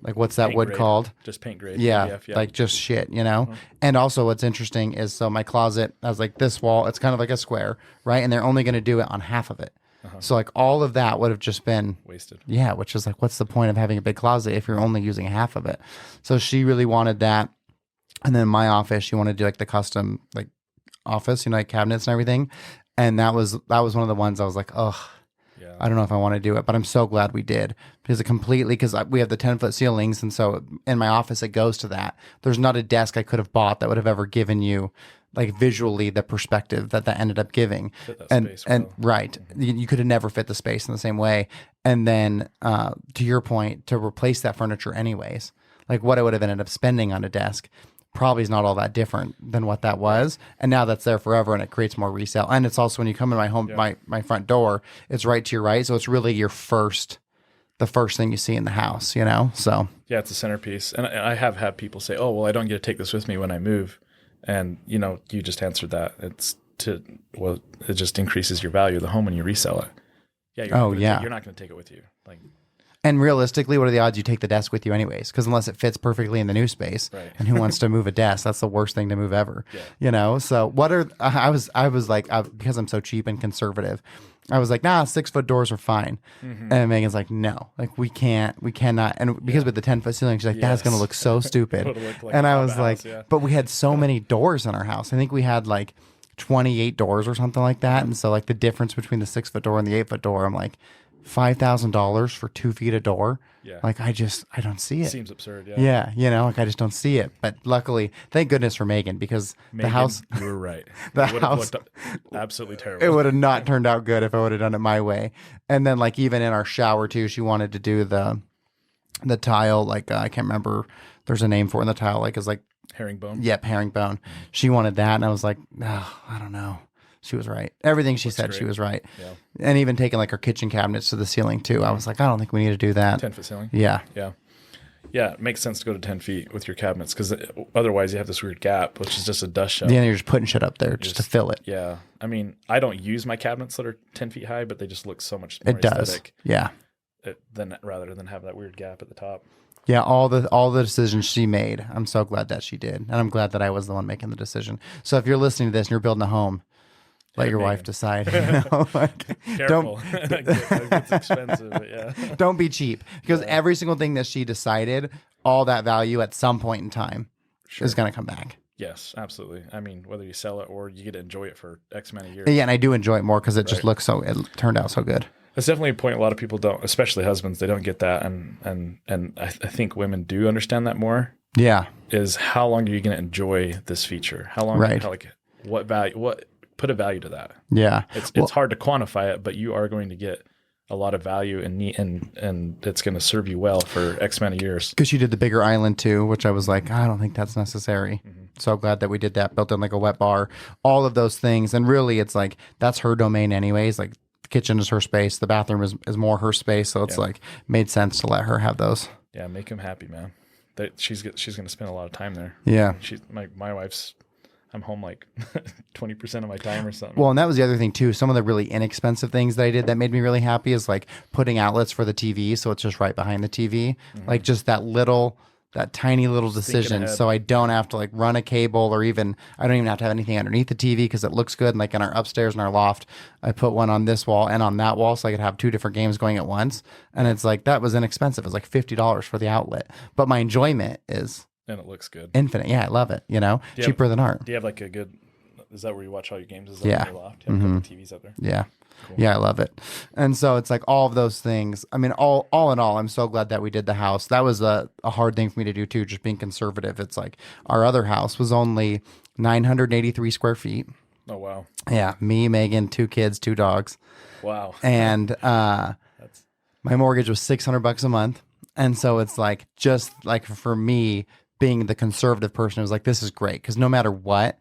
like, what's that Paint wood grade. called? Just paint grade. Yeah, PDF, like just shit, you know? And also what's interesting is, so my closet has like this wall, it's kind of like a square, right? And they're only going to do it on half of it. So like all of that would have just been wasted. Yeah, which is like, what's the point of having a big closet if you're only using half of it? So she really wanted that. And then my office, she wanted to do like the custom like office, you know, like cabinets and everything. And that was one of the ones I was like, oh, Yeah. I don't know if I want to do it, but I'm so glad we did, because we have the 10-foot ceilings. And so in my office, it goes to that. There's not a desk I could have bought that would have ever given you like visually the perspective that ended up giving. Fit that and space and well. right, you could have never fit the space in the same way. And then to your point, to replace that furniture anyways, like what I would have ended up spending on a desk probably is not all that different than what that was. And now that's there forever, and it creates more resale. And it's also, when you come in my home, my front door, it's right to your right. So it's really the first thing you see in the house, you know? So Yeah, it's a centerpiece. And I have had people say, oh, well, I don't get to take this with me when I move. And, you know, you just answered that. It just increases your value of the home when you resell it. Yeah. You're not going to take it with you. Like, and realistically, what are the odds you take the desk with you anyways? Because unless it fits perfectly in the new space, Right. and who wants to move a desk? That's the worst thing to move ever. Yeah. You know. So I was like, because I'm so cheap and conservative, I was like, 6-foot doors are fine. And Megan's like, no, like we cannot. And because with the 10-foot ceiling, she's like, that's going to look so stupid. It'll look like and a I was house, like, yeah. but we had so many doors in our house. I think we had like 28 doors or something like that. And so like the difference between the 6-foot door and the 8-foot door, I'm like, $5,000 for 2 feet of door. Yeah. Like I don't see it. Seems absurd. Yeah. Yeah, you know, like I just don't see it. But luckily, thank goodness for Megan, because the house, You were right. the It would have house, looked absolutely terrible. it would have not turned out good if I would have done it my way. And then like even in our shower too, she wanted to do the tile. Like I can't remember. There's a name for it in the tile. Like it's like Herringbone. Yep, herringbone. She wanted that, and I was like, I don't know. She was right. Everything she said, great. she was right. Yeah. And even taking like our kitchen cabinets to the ceiling too. I was like, I don't think we need to do that. 10-foot ceiling. Yeah. Yeah. Yeah. It makes sense to go to 10 feet with your cabinets, because otherwise you have this weird gap, which is just a dust shelf. Yeah, and you're just putting shit up there just to fill it. Yeah. I mean, I don't use my cabinets that are 10 feet high, but they just look so much more It does. aesthetic Yeah. rather than have that weird gap at the top. Yeah, all the decisions she made, I'm so glad that she did. And I'm glad that I was the one making the decision. So if you're listening to this and you're building a home, let your wife decide. You know? Like, Careful. It's expensive, but yeah. don't be cheap, because every single thing that she decided, all that value at some point in time is going to come back. Yes, absolutely. I mean, whether you sell it or you get to enjoy it for X amount of years. Yeah, and I do enjoy it more because it just looks it turned out so good. That's definitely a point a lot of people don't, especially husbands, they don't get that. And I think women do understand that more. Yeah. Is how long are you going to enjoy this feature? How long, what value, put a value to that. Yeah. It's hard to quantify it, but you are going to get a lot of value and it's going to serve you well for X amount of years. Because she did the bigger island too, which I was like, I don't think that's necessary. So glad that we did that, built in like a wet bar, all of those things. And really it's like, that's her domain anyways. Like the kitchen is her space. The bathroom is more her space. So it's like made sense to let her have those. Yeah. Make him happy, man. She's going to spend a lot of time there. Yeah. My wife's, I'm home like 20% of my time or something. Well, and that was the other thing too. Some of the really inexpensive things that I did that made me really happy is like putting outlets for the TV. So it's just right behind the TV. Like just that tiny little decision. ahead. So I don't have to like run a cable, or even, I don't even have to have anything underneath the TV because it looks good. And like in our upstairs and our loft, I put one on this wall and on that wall so I could have 2 different games going at once. And it's like, that was inexpensive. It was like $50 for the outlet. But my enjoyment is and it looks good. infinite. Yeah, I love it. You know, cheaper than art. Do you have like is that where you watch all your games? Is that Yeah. in your loft? You have a couple TVs up there? Yeah. Yeah, I love it. And so it's like all of those things. I mean, all in all, I'm so glad that we did the house. That was a hard thing for me to do too, just being conservative. It's like our other house was only 983 square feet. Oh, wow. Yeah. Me, Megan, 2 kids, 2 dogs. Wow. And my mortgage was $600 a month. And so it's like, just like for me, being the conservative person who was like, this is great because no matter what,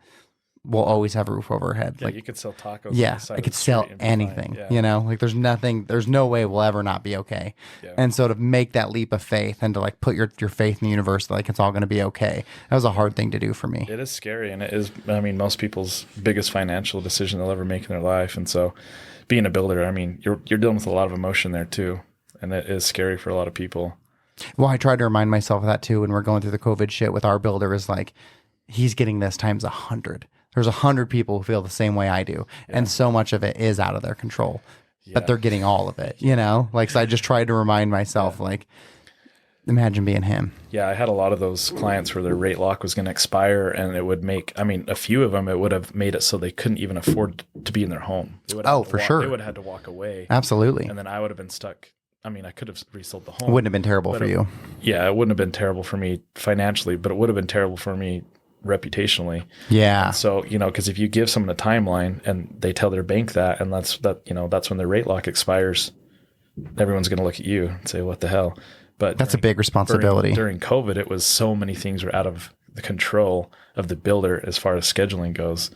we'll always have a roof over our head. Yeah, like you could sell tacos. on yeah, the side I of could the street sell and be fine. anything, Yeah. you know, like there's no way we'll ever not be okay. Yeah. And so to make that leap of faith and to like put your faith in the universe, like it's all going to be okay. That was a hard thing to do for me. It is scary, and it is, I mean, most people's biggest financial decision they'll ever make in their life. And so being a builder, I mean, you're dealing with a lot of emotion there too. And it is scary for a lot of people. Well, I tried to remind myself of that too when we're going through the COVID shit with our builder is like, he's getting this times 100. There's 100 people who feel the same way I do. And so much of it is out of their control, but they're getting all of it, you know? Like, so I just tried to remind myself, like, imagine being him. Yeah, I had a lot of those clients where their rate lock was going to expire, and it would make, I mean, a few of them, it would have made it so they couldn't even afford to be in their home. They would have for sure. They would have had to walk away. Absolutely. And then I would have been stuck. I mean, I could have resold the home. Wouldn't have been terrible for you. Yeah, it wouldn't have been terrible for me financially, but it would have been terrible for me reputationally. Yeah. So, you know, because if you give someone a timeline and they tell their bank that, and that's when their rate lock expires, everyone's going to look at you and say, what the hell? But that's a big responsibility. During COVID, it was so many things were out of the control of the builder as far as scheduling goes.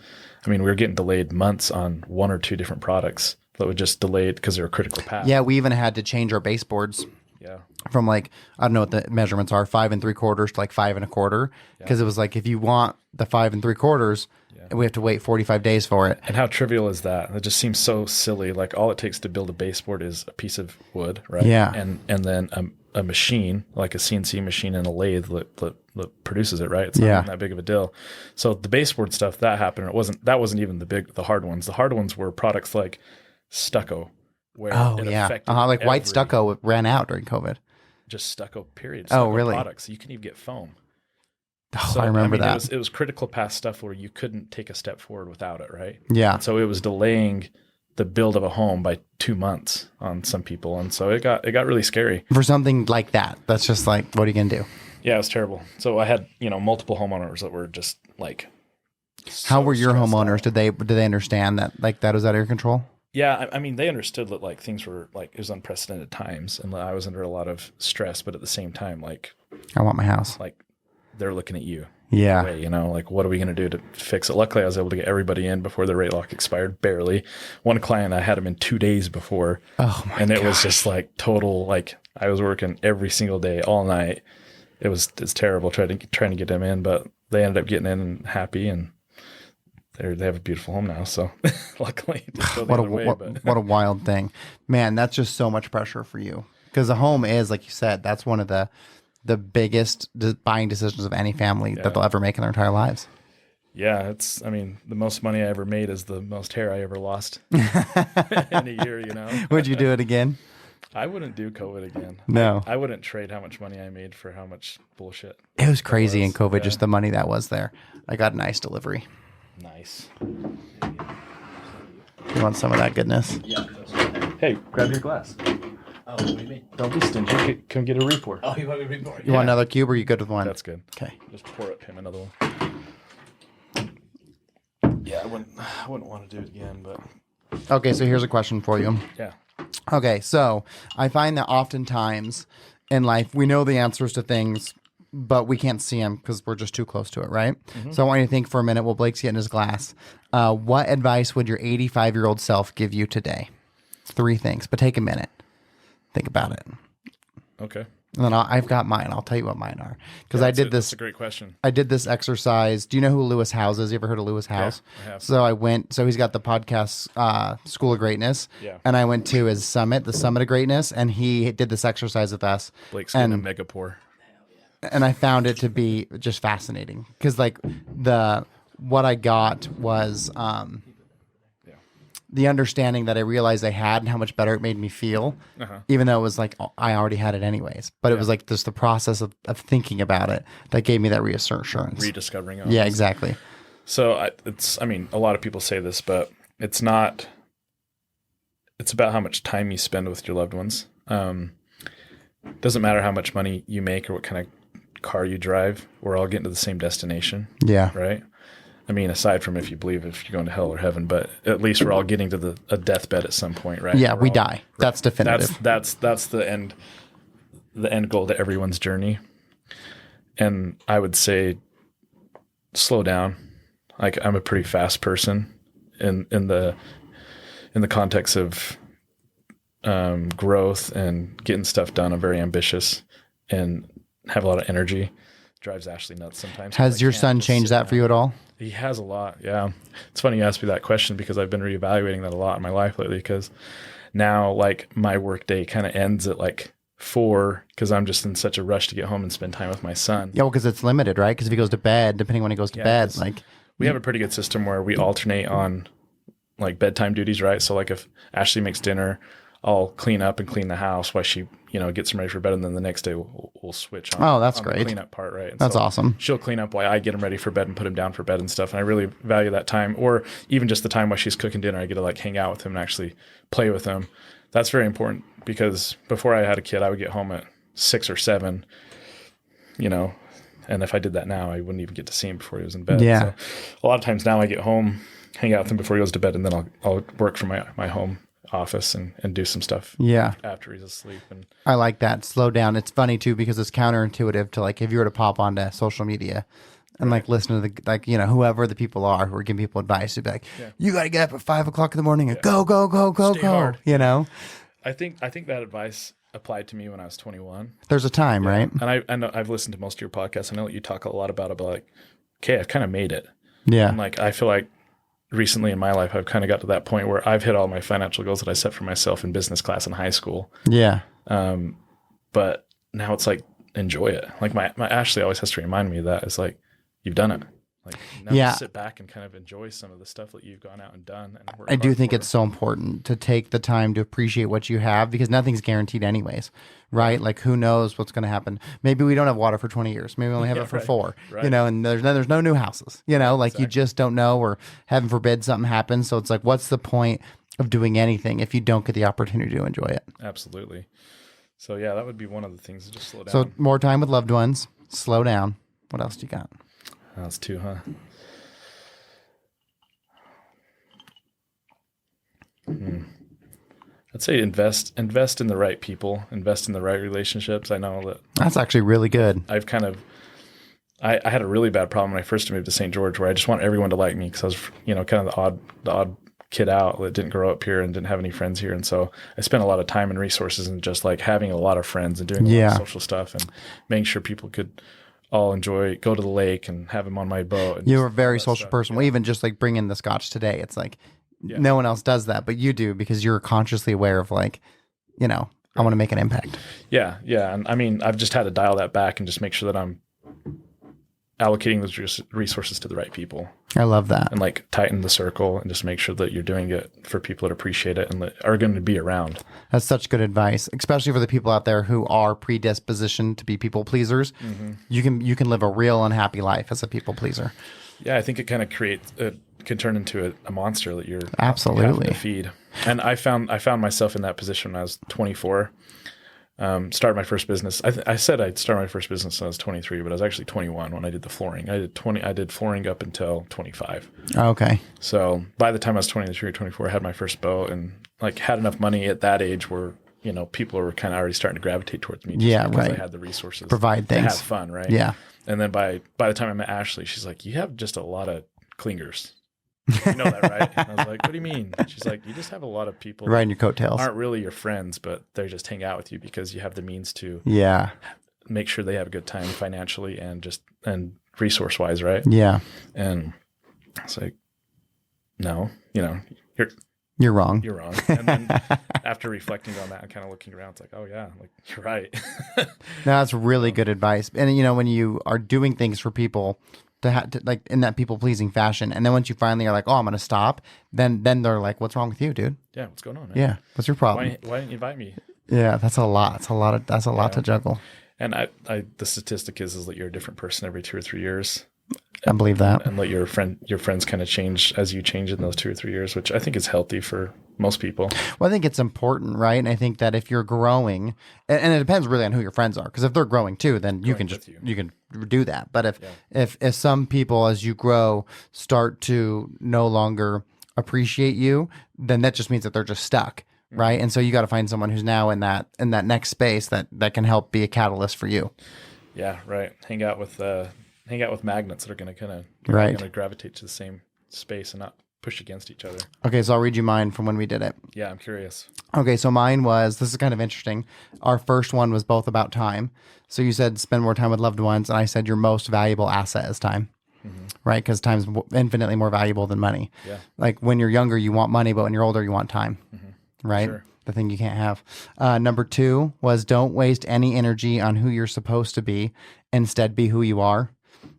I mean, we were getting delayed months on 1 or 2 different products that were just delayed because they were critical path. Yeah, we even had to change our baseboards. Yeah. From like, I don't know what the measurements are, 5 3/4 to like 5 1/4. Because it was like, if you want the 5 3/4, we have to wait 45 days for it. And how trivial is that? It just seems so silly. Like all it takes to build a baseboard is a piece of wood, right? Yeah. And then a machine, like a CNC machine and a lathe that produces it, right? It's not even that big of a deal. So the baseboard stuff, that happened. That wasn't even the hard ones. The hard ones were products like stucco. Where like white stucco ran out during COVID. Just stucco, period. Oh, really? Products. You can even get foam. Oh, So, I remember that. It was critical path stuff where you couldn't take a step forward without it, right? Yeah. And so it was delaying the build of a home by 2 months on some people, and so it got really scary. For something like that, that's just like, what are you gonna do? Yeah, it was terrible. So I had multiple homeowners that were just like. How were your stressed homeowners? out. Did they understand that like that was out of your control? Yeah, I mean, they understood that like things were like it was unprecedented times, and I was under a lot of stress. But at the same time, like I want my house. like they're looking at you. Yeah. Way, like what are we going to do to fix it? Luckily, I was able to get everybody in before the rate lock expired. Barely. One client, I had him in 2 days before. Oh my And it was just like total. Like I was working every single day, all night. It's terrible trying to get them in, but they ended up getting in and happy, and they have a beautiful home now. So luckily, what a wild thing, man. That's just so much pressure for you because the home is, like you said, that's one of the biggest buying decisions of any family that they'll ever make in their entire lives. Yeah, the most money I ever made is the most hair I ever lost in a year. Would you do it again? I wouldn't do COVID again. No. I wouldn't trade how much money I made for how much bullshit. It was crazy in COVID, just the money that was there. I got a nice delivery. Nice. You want some of that goodness? Yeah. Hey, grab your glass. Oh, what do you mean? Don't be stingy. Come get a report. Oh, you want me to report? You want another cube or are you good with one? That's good. Okay. Just pour up him another one. Yeah, I wouldn't want to do it again, but Okay, so here's a question for you. yeah. Okay, so I find that oftentimes in life we know the answers to things, but we can't see them because we're just too close to it, right? So I want you to think for a minute while Blake's getting his glass. What advice would your 85-year-old self give you today? 3 things, but take a minute. Think about it. Okay. And then I've got mine. I'll tell you what mine are. Because I did this. That's a great question. I did this exercise. Do you know who Lewis Howes is? You ever heard of Lewis Howes? I have. So he's got the podcast School of Greatness. Yeah. And I went to his summit, the Summit of Greatness, and he did this exercise with us. Blake's getting a mega pour. And I found it to be just fascinating. Because like what I got was the understanding that I realized I had and how much better it made me feel, even though it was like I already had it anyways. But it was like just the process of thinking about it that gave me that reassurance. Rediscovering it. Yeah, exactly. So a lot of people say this, but it's not. It's about how much time you spend with your loved ones. Doesn't matter how much money you make or what kind of car you drive. We're all getting to the same destination. Yeah. Right. I mean, aside from if you believe if you're going to hell or heaven, but at least we're all getting to a deathbed at some point, right? Yeah, we all, die. That's definitive. That's the end goal to everyone's journey. And I would say slow down. Like I'm a pretty fast person in the context of growth and getting stuff done. I'm very ambitious and have a lot of energy. Drives Ashley nuts sometimes. Has your son changed that for you at all? He has a lot. Yeah. It's funny you asked me that question because I've been reevaluating that a lot in my life lately, because now like my work day kind of ends at like 4 because I'm just in such a rush to get home and spend time with my son. Yeah, well, because it's limited, right? Because if he goes to bed, depending when he goes to bed, 'cause like we have a pretty good system where we alternate on like bedtime duties, right? So like if Ashley makes dinner, I'll clean up and clean the house while she, gets ready for bed. And then the next day we'll switch on. Oh, that's on great. The cleanup part, right? And That's so awesome. She'll clean up while I get him ready for bed and put him down for bed and stuff. And I really value that time, or even just the time while she's cooking dinner, I get to like hang out with him and actually play with him. That's very important because before I had a kid, I would get home at 6 or 7, and if I did that now, I wouldn't even get to see him before he was in bed. Yeah. So a lot of times now I get home, hang out with him before he goes to bed, and then I'll work from my home office and do some stuff yeah, after he's asleep. And I like that. Slow down. It's funny too because it's counterintuitive to like if you were to pop onto social media and like listen to the whoever the people are who are giving people advice, to be like, you got to get up at 5 o'clock in the morning and go, Stay hard. I think that advice applied to me when I was 21. There's a time, right? And I know I've listened to most of your podcasts. I know that you talk a lot about like, okay, I've kind of made it. Yeah. And like I feel like recently in my life, I've kind of got to that point where I've hit all my financial goals that I set for myself in business class in high school. Yeah. But now it's like, enjoy it. Like my Ashley always has to remind me of that. It's like, you've done it. Like now just sit back and kind of enjoy some of the stuff that you've gone out and done. And I do think it's so important to take the time to appreciate what you have because nothing's guaranteed anyways, right? Like who knows what's going to happen. Maybe we don't have water for 20 years. Maybe we only have it for 4, and there's no new houses, like you just don't know, or heaven forbid something happens. So it's like, what's the point of doing anything if you don't get the opportunity to enjoy it? Absolutely. So yeah, that would be one of the things, just slow down. So more time with loved ones, slow down. What else do you got? That's 2, huh? I'd say invest in the right people, invest in the right relationships. I know that's actually really good. I've kind of, I had a really bad problem when I first moved to St. George, where I just want everyone to like me because I was, kind of the odd kid out that didn't grow up here and didn't have any friends here. And so I spent a lot of time and resources in just like having a lot of friends and doing a lot of social stuff and making sure people could all go to the lake and have them on my boat. And you're a very social person. Well, even just like bringing the scotch today, it's like no one else does that, but you do because you're consciously aware of like, I want to make an impact. Yeah. Yeah. And I mean, I've just had to dial that back and just make sure that I'm allocating those resources to the right people. I love that. And like tighten the circle and just make sure that you're doing it for people that appreciate it and that are going to be around. That's such good advice, especially for the people out there who are predispositioned to be people pleasers. Mm-hmm. You can live a real unhappy life as a people pleaser. Yeah, I think it kind of can turn into a monster that you're absolutely having to feed. And I found myself in that position when I was 24. Started my first business. I said I'd start my first business when I was 23, but I was actually 21 when I did the flooring. I did flooring up until 25. Okay. So by the time I was 23 or 24, I had my first boat and like had enough money at that age where, people were kind of already starting to gravitate towards me. Just because I had the resources provide things, to have fun. Right. Yeah. And then by the time I met Ashley, she's like, you have just a lot of clingers. You know that, right? And I was like, what do you mean? She's like, you just have a lot of people riding your coattails. Aren't really your friends, but they just hang out with you because you have the means to make sure they have a good time financially and resource wise, right? Yeah. And I was like, no, you're wrong. You're wrong. And then after reflecting on that and kind of looking around, it's like, oh yeah, like you're right. No, that's really good advice. And when you are doing things for people to like in that people pleasing fashion, and then once you finally are like, oh, I'm gonna stop, then they're like, what's wrong with you, dude? Yeah, what's going on, man? Yeah, what's your problem? Why didn't you invite me? Yeah, that's a lot. That's a lot to juggle. And the statistic is that you're a different person every 2 or 3 years. I believe that. And let your friends kind of change as you change in those 2 or 3 years, which I think is healthy for most people. Well, I think it's important, right? And I think that if you're growing, and it depends really on who your friends are, because if they're growing too, then you can do that. But if some people, as you grow, start to no longer appreciate you, then that just means that they're just stuck, right? And so you got to find someone who's now in that next space that can help be a catalyst for you. Yeah, right. Hang out with magnets that are going to kind of Right. going to gravitate to the same space and not push against each other. Okay, so I'll read you mine from when we did it. Yeah, I'm curious. Okay, so mine was, this is kind of interesting. Our first one was both about time. So you said spend more time with loved ones, and I said your most valuable asset is time. Right? Because time's infinitely more valuable than money. Yeah. Like when you're younger, you want money, but when you're older, you want time. Right? Sure. The thing you can't have. Number 2 was don't waste any energy on who you're supposed to be. Instead, be who you are.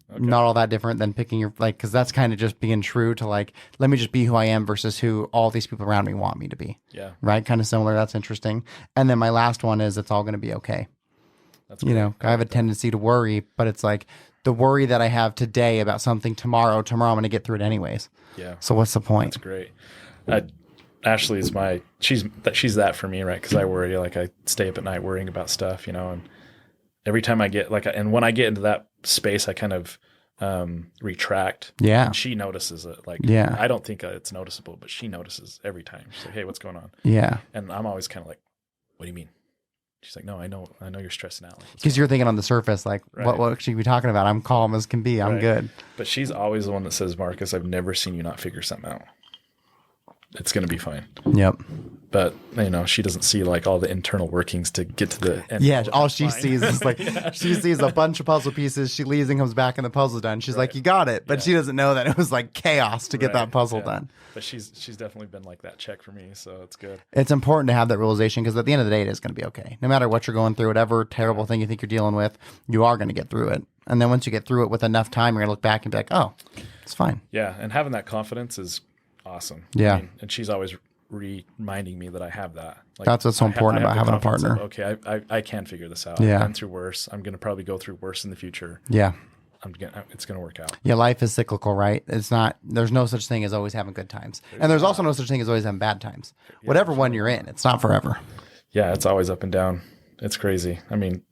Okay. Not all that different than picking your, like, because that's kind of just being true to, like, let me just be who I am versus who all these people around me want me to be. Yeah. Right? Kind of similar. That's interesting. And then my last one is it's all going to be okay. That's You great. know, I have a tendency to worry, but it's like the worry that I have today about something tomorrow I'm going to get through it anyways. Yeah. So what's the point? That's great. Ashley is she's that for me, right? Because I worry, like I stay up at night worrying about stuff, you know, and every time I get and when I get into that space, I kind of retract. Yeah. And she notices it. Like, Yeah. I don't think it's noticeable, but she notices every time. She's like, hey, what's going on? Yeah. And I'm always kind of like, what do you mean? She's like, no, I know you're stressing out. Like, Because you're thinking on the surface, like, Right. what should you be talking about? I'm calm as can be. I'm Right. good. But she's always the one that says, Marcus, I've never seen you not figure something out. It's going to be fine. Yep. But, you know, she doesn't see like all the internal workings to get to the end. Yeah. goal. All That's she fine. sees is like, she sees a bunch of puzzle pieces. She leaves and comes back and the puzzle's done. She's like, Right. you got it. But Yeah. she doesn't know that it was like chaos to get Right. that puzzle Yeah. done. But she's definitely been like that check for me. So it's good. It's important to have that realization because at the end of the day, it is going to be okay. No matter what you're going through, whatever terrible thing you think you're dealing with, you are going to get through it. And then once you get through it with enough time, you're going to look back and be like, oh, it's fine. Yeah. And having that confidence is awesome. Yeah. And she's always reminding me that I have that. Like, That's what's so important I have about the having a confidence partner. of, okay, I can figure this out. Yeah. I've been through worse. I'm going to probably go through worse in the future. Yeah. It's going to work out. Yeah, life is cyclical, right? It's not, there's no such thing as always having good times. And there's also no such thing as always having bad times. Whatever one you're in, it's not forever. Yeah. It's always up and down. It's crazy. I mean,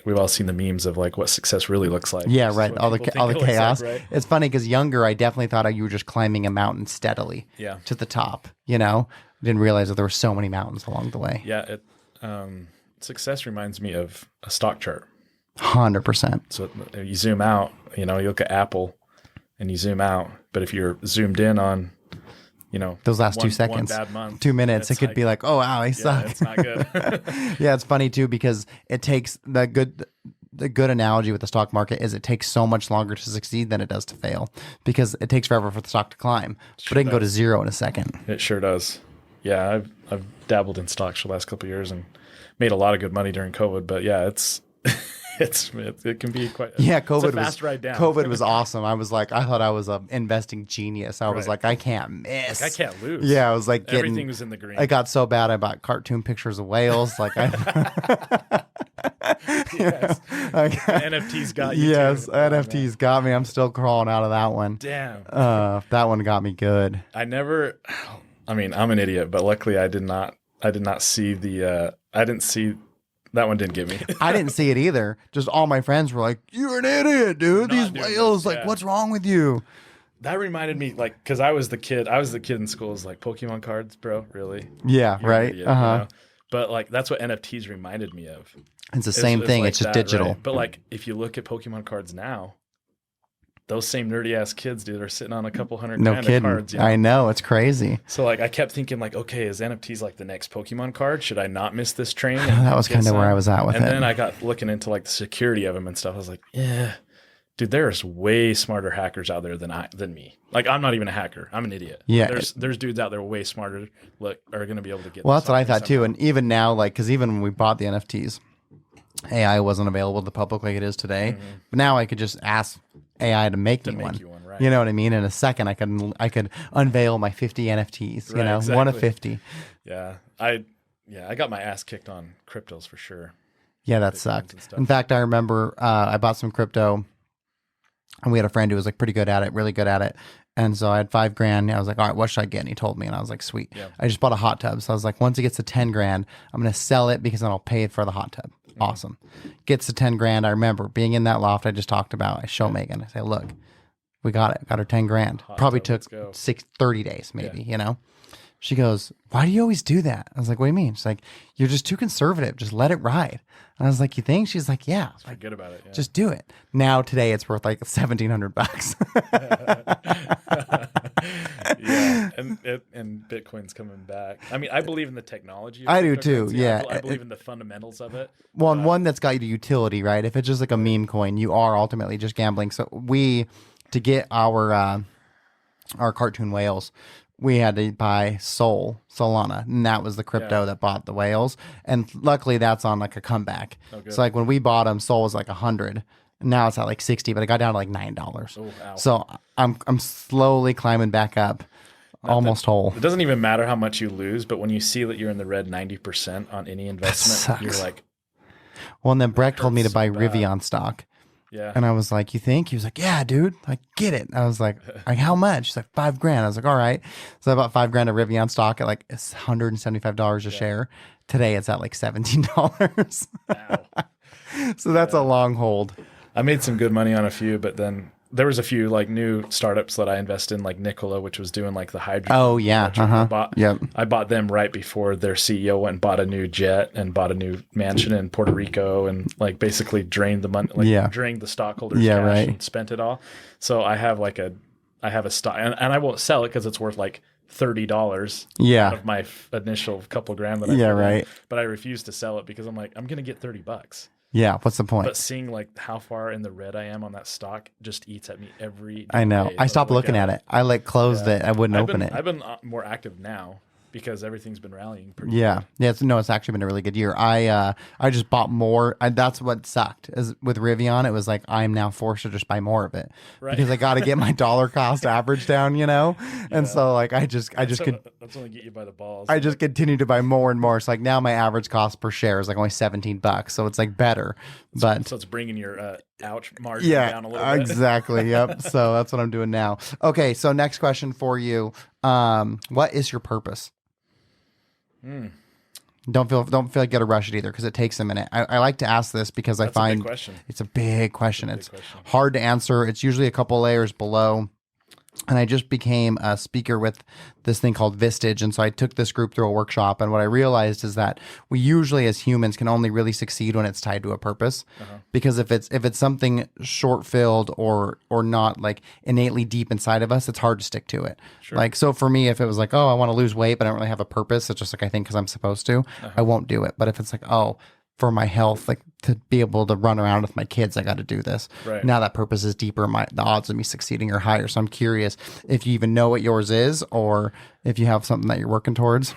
we've all seen the memes of like what success really looks like. Yeah, This is right. what All the people all the think it looks chaos. like, right? It's funny because younger, I definitely thought you were just climbing a mountain steadily Yeah. to the top, you know? Didn't realize that there were so many mountains along the way. Yeah. Success reminds me of a stock chart. 100%. So you zoom out, you know, you look at Apple and you zoom out, but if you're zoomed in on, you know, Those last 2 one seconds, bad month, 2 minutes, it it's could be like, oh, wow, he yeah, sucked. it's not good. Yeah, it's funny too because it takes the good analogy with the stock market is it takes so much longer to succeed than it does to fail because it takes forever for the stock to climb, but it can go to zero in a second. It sure does. Yeah, I've dabbled in stocks for the last couple of years and made a lot of good money during COVID. But yeah, it can be quite Yeah, it's a COVID fast ride down. COVID was awesome. I was like, I thought I was an investing genius. I was Right. like, I can't miss. I can't lose. Yeah, I was like, everything was in the green. I got so bad. I bought cartoon pictures of whales. Like I. Yes. NFTs got you. Yes, too. NFTs got me. I'm still crawling out of that one. Damn. That one got me good. I mean, I'm an idiot, but luckily I did not see I didn't see that one didn't get me. I didn't see it either. Just all my friends were like, "You're an idiot, dude. Not These doing whales, this, like, yeah. what's wrong with you?" That reminded me, like, because I was the kid in school, is like Pokemon cards, bro. Really? Yeah, You're an right. idiot, Uh-huh. you know? But like that's what NFTs reminded me of. It's the same thing. like It's just that, digital. right? But like if you look at Pokemon cards now, those same nerdy ass kids, dude, are sitting on a couple hundred No grand kidding. of cards. You know? I know. It's crazy. So like I kept thinking like, okay, is NFTs like the next Pokemon card? Should I not miss this train? That was kind of where I was at with And it. then I got looking into like the security of them and stuff. I was like, yeah, dude, there's way smarter hackers out there than me. Like I'm not even a hacker. I'm an idiot. Yeah. There's dudes out there way smarter. Are going to be able to get. Well, this that's what I off me thought too. somehow. And even now, like, because even when we bought the NFTs, AI wasn't available to the public like it is today. But now I could just ask AI to make me make one. you one, right. You know what I mean? In a second, I could unveil my 50 NFTs. You Right, know, one of exactly. 50. Yeah, I got my ass kicked on cryptos for sure. Yeah, that Bitcoins sucked. and stuff. In fact, I remember I bought some crypto, and we had a friend who was like pretty good at it, really good at it. And so I had $5,000. I was like, all right, what should I get? And he told me, and I was like, sweet. Yeah. I just bought a hot tub. So I was like, once it gets to 10 grand, I'm going to sell it because then I'll pay it for the hot tub. Awesome. Gets to 10 grand. I remember being in that loft I just talked about. I show Megan. I say, look, we got it. Got her 10 grand. Hot Probably tub, took let's go. 30 days, maybe, you know? She goes, why do you always do that? I was like, what do you mean? She's like, you're just too conservative. Just let it ride. And I was like, you think? She's like, yeah. Like, Forget about it. Yeah. just do it. Now today it's worth like $1,700. Yeah, and Bitcoin's coming back. I mean, I believe in the technology. Of I do too. cryptocurrency. Yeah, I believe in the fundamentals of it. well, and one that's got you utility, right? If it's just like a meme coin, you are ultimately just gambling. So to get our cartoon whales, we had to buy Solana, and that was the crypto that bought the whales. And luckily, that's on like a comeback. good. So like when we bought them, Sol was like 100. Now it's at like 60, but it got down to like $9. Oh, wow. So I'm slowly climbing back up, almost whole. It doesn't even matter how much you lose, but when you see that you're in the red 90% on any investment, you're like, Well, and then Breck told me to hurts buy so bad. Rivian stock. yeah. And I was like, you think? He was like, yeah, dude. Like, get it. I was like, how much? He's like, $5,000. I was like, all right. So I bought $5,000 of Rivian stock at like $175 a share. Today it's at like $17. Wow. So that's a long hold. I made some good money on a few, but then there was a few like new startups that I invested in, like Nikola, which was doing like the hydrogen. Oh, yeah. electric. Yep. I bought them right before their CEO went and bought a new jet and bought a new mansion in Puerto Rico and like basically drained the money, drained the stockholders' cash right. and spent it all. So I have a stock, and I won't sell it because it's worth like $30 Yeah. out of my initial couple grand that I Yeah, put in. right. But I refuse to sell it because I'm like, I'm going to get $30. Yeah. What's the point? But seeing like how far in the red I am on that stock just eats at me every I know. day I that stopped look looking at it. I like closed it. I wouldn't open it. I've been more active now because everything's been rallying pretty Yeah. Yeah. It's actually been a really good year. I just bought more. That's what sucked is with Rivian. It was like, I'm now forced to just buy more of it Right. because I got to get my dollar cost average down, And so like, I just could, That's only get you by the balls. I just continued to buy more and more. It's like now my average cost per share is like only $17. So it's like better, but so it's bringing your ouch margin yeah, down a little bit. exactly. Yep. So that's what I'm doing now. Okay. So next question for you. What is your purpose? Don't feel like you got to rush it either because it takes a minute. I like to ask this because I That's a find big question. it's a big question. big It's question. hard to answer. It's usually a couple layers below. And I just became a speaker with this thing called Vistage. And so I took this group through a workshop. And what I realized is that we usually as humans can only really succeed when it's tied to a purpose. Because if it's something short filled or not like innately deep inside of us, it's hard to stick to it. Like, so for me, if it was like, oh, I want to lose weight, but I don't really have a purpose. It's just like, I think because I'm supposed to, I won't do it. But if it's like, oh, for my health, like to be able to run around with my kids, I got to do this. Right. Now that purpose is deeper, the odds of me succeeding are higher. So I'm curious if you even know what yours is or if you have something that you're working towards.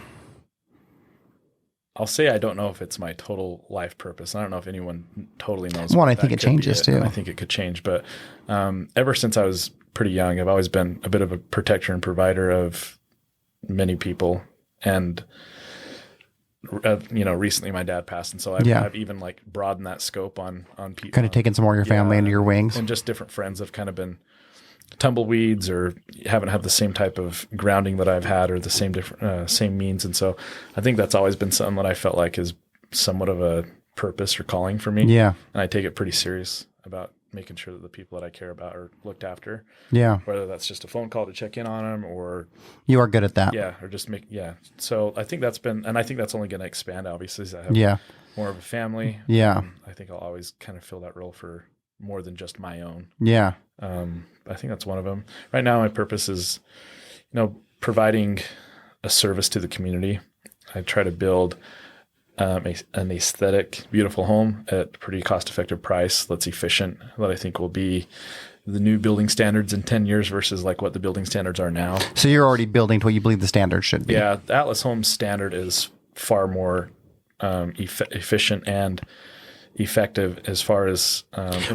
I'll say I don't know if it's my total life purpose. I don't know if anyone totally knows. Well, what I think that it could be changes too. And I think it could change. But ever since I was pretty young, I've always been a bit of a protector and provider of many people. And recently my dad passed, and so I've even like broadened that scope on people. Kind of taking some more of your family under your wings. And just different friends have kind of been tumbleweeds or haven't had the same type of grounding that I've had or the same means. And so I think that's always been something that I felt like is somewhat of a purpose or calling for me. Yeah. And I take it pretty serious about making sure that the people that I care about are looked after. Yeah. Whether that's just a phone call to check in on them or You are good at that. or just So I think that's only going to expand, obviously, as I have more of a family. Yeah. I think I'll always kind of fill that role for more than just my own. Yeah. I think that's one of them. Right now, my purpose is, providing a service to the community. I try to build an aesthetic, beautiful home at a pretty cost-effective price that's efficient, that I think will be the new building standards in 10 years versus like what the building standards are now. So you're already building to what you believe the standard should be. Yeah, the Atlas Homes standard is far more efficient and effective as far as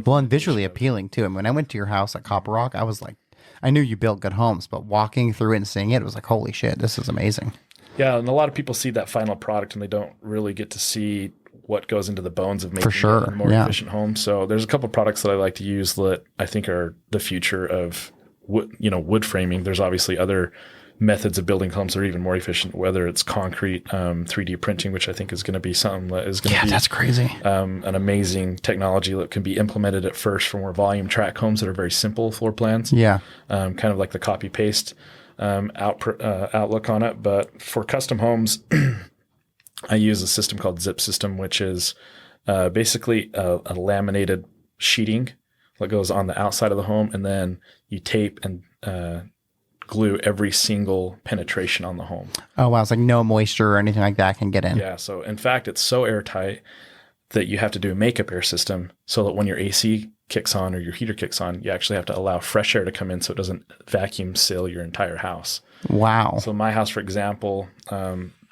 Well, and visually appealing too. And when I went to your house at Copper Rock, I was like, I knew you built good homes, but walking through it and seeing it was like, holy shit, this is amazing. Yeah, and a lot of people see that final product and they don't really get to see what goes into the bones of making a more efficient home. So there's a couple of products that I like to use that I think are the future of wood framing. There's obviously other methods of building homes that are even more efficient, whether it's concrete, 3D printing, which I think is going to be something that is going to be that's crazy. An amazing technology that can be implemented at first for more volume track homes that are very simple floor plans. Yeah. Kind of like the copy paste. outlook on it. But for custom homes, I use a system called Zip System, which is basically a laminated sheeting that goes on the outside of the home, and then you tape and glue every single penetration on the home. Oh, wow. It's like no moisture or anything like that can get in. Yeah. So in fact, it's so airtight that you have to do a makeup air system so that when your AC kicks on or your heater kicks on, you actually have to allow fresh air to come in so it doesn't vacuum seal your entire house. Wow. So my house, for example,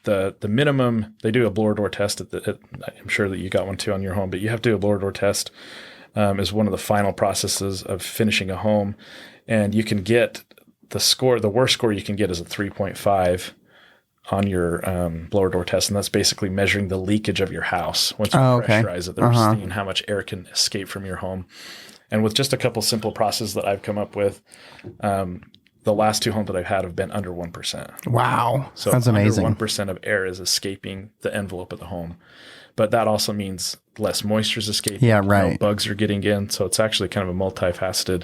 the minimum, they do a blower door test. I'm sure that you got one too on your home, but you have to do a blower door test is one of the final processes of finishing a home. And you can get the worst score you can get is a 3.5 on your blower door test, and that's basically measuring the leakage of your house. Once you pressurize it, they're seeing how much air can escape from your home. And with just a couple simple processes that I've come up with, the last 2 homes that I've had have been under 1%. Wow. So that's amazing. Under 1% of air is escaping the envelope of the home. But that also means less moisture is escaping. Yeah, right. No bugs are getting in. So it's actually kind of a multifaceted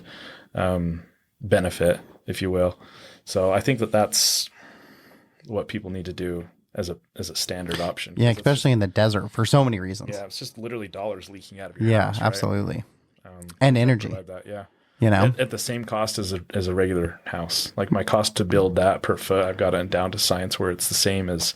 benefit, if you will. So I think that's what people need to do as a standard option. Yeah, especially in the desert for so many reasons. Yeah, it's just literally dollars leaking out of your house. Yeah, absolutely. Right? And energy. That, yeah. You know, at the same cost as a regular house. Like my cost to build that per foot, I've got it down to science where it's the same as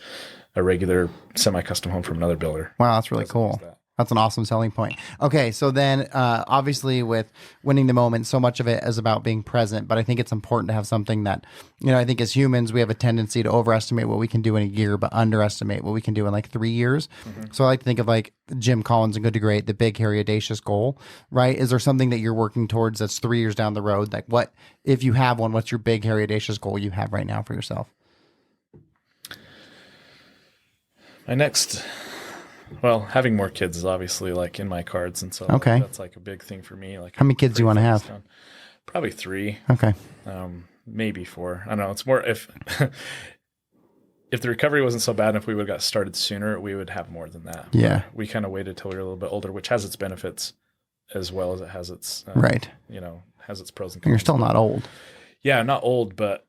a regular semi-custom home from another builder. Wow, that's really cool. That's an awesome selling point. Okay, so then obviously with winning the moment, so much of it is about being present, but I think it's important to have something that, I think as humans, we have a tendency to overestimate what we can do in a year, but underestimate what we can do in like 3 years. Mm-hmm. So I like to think of like Jim Collins and Good to Great, the big, hairy, audacious goal, right? Is there something that you're working towards that's 3 years down the road? Like what, if you have one, what's your big, hairy, audacious goal you have right now for yourself? Having more kids is obviously like in my cards, and so that's like a big thing for me. Like, how many kids do you want to have? Probably 3. Okay. Maybe 4. I don't know. It's more if the recovery wasn't so bad, and if we would have got started sooner, we would have more than that. Yeah. But we kind of waited till we were a little bit older, which has its benefits as well as it has its right. Has its pros and cons. You're still not old. Yeah, not old, but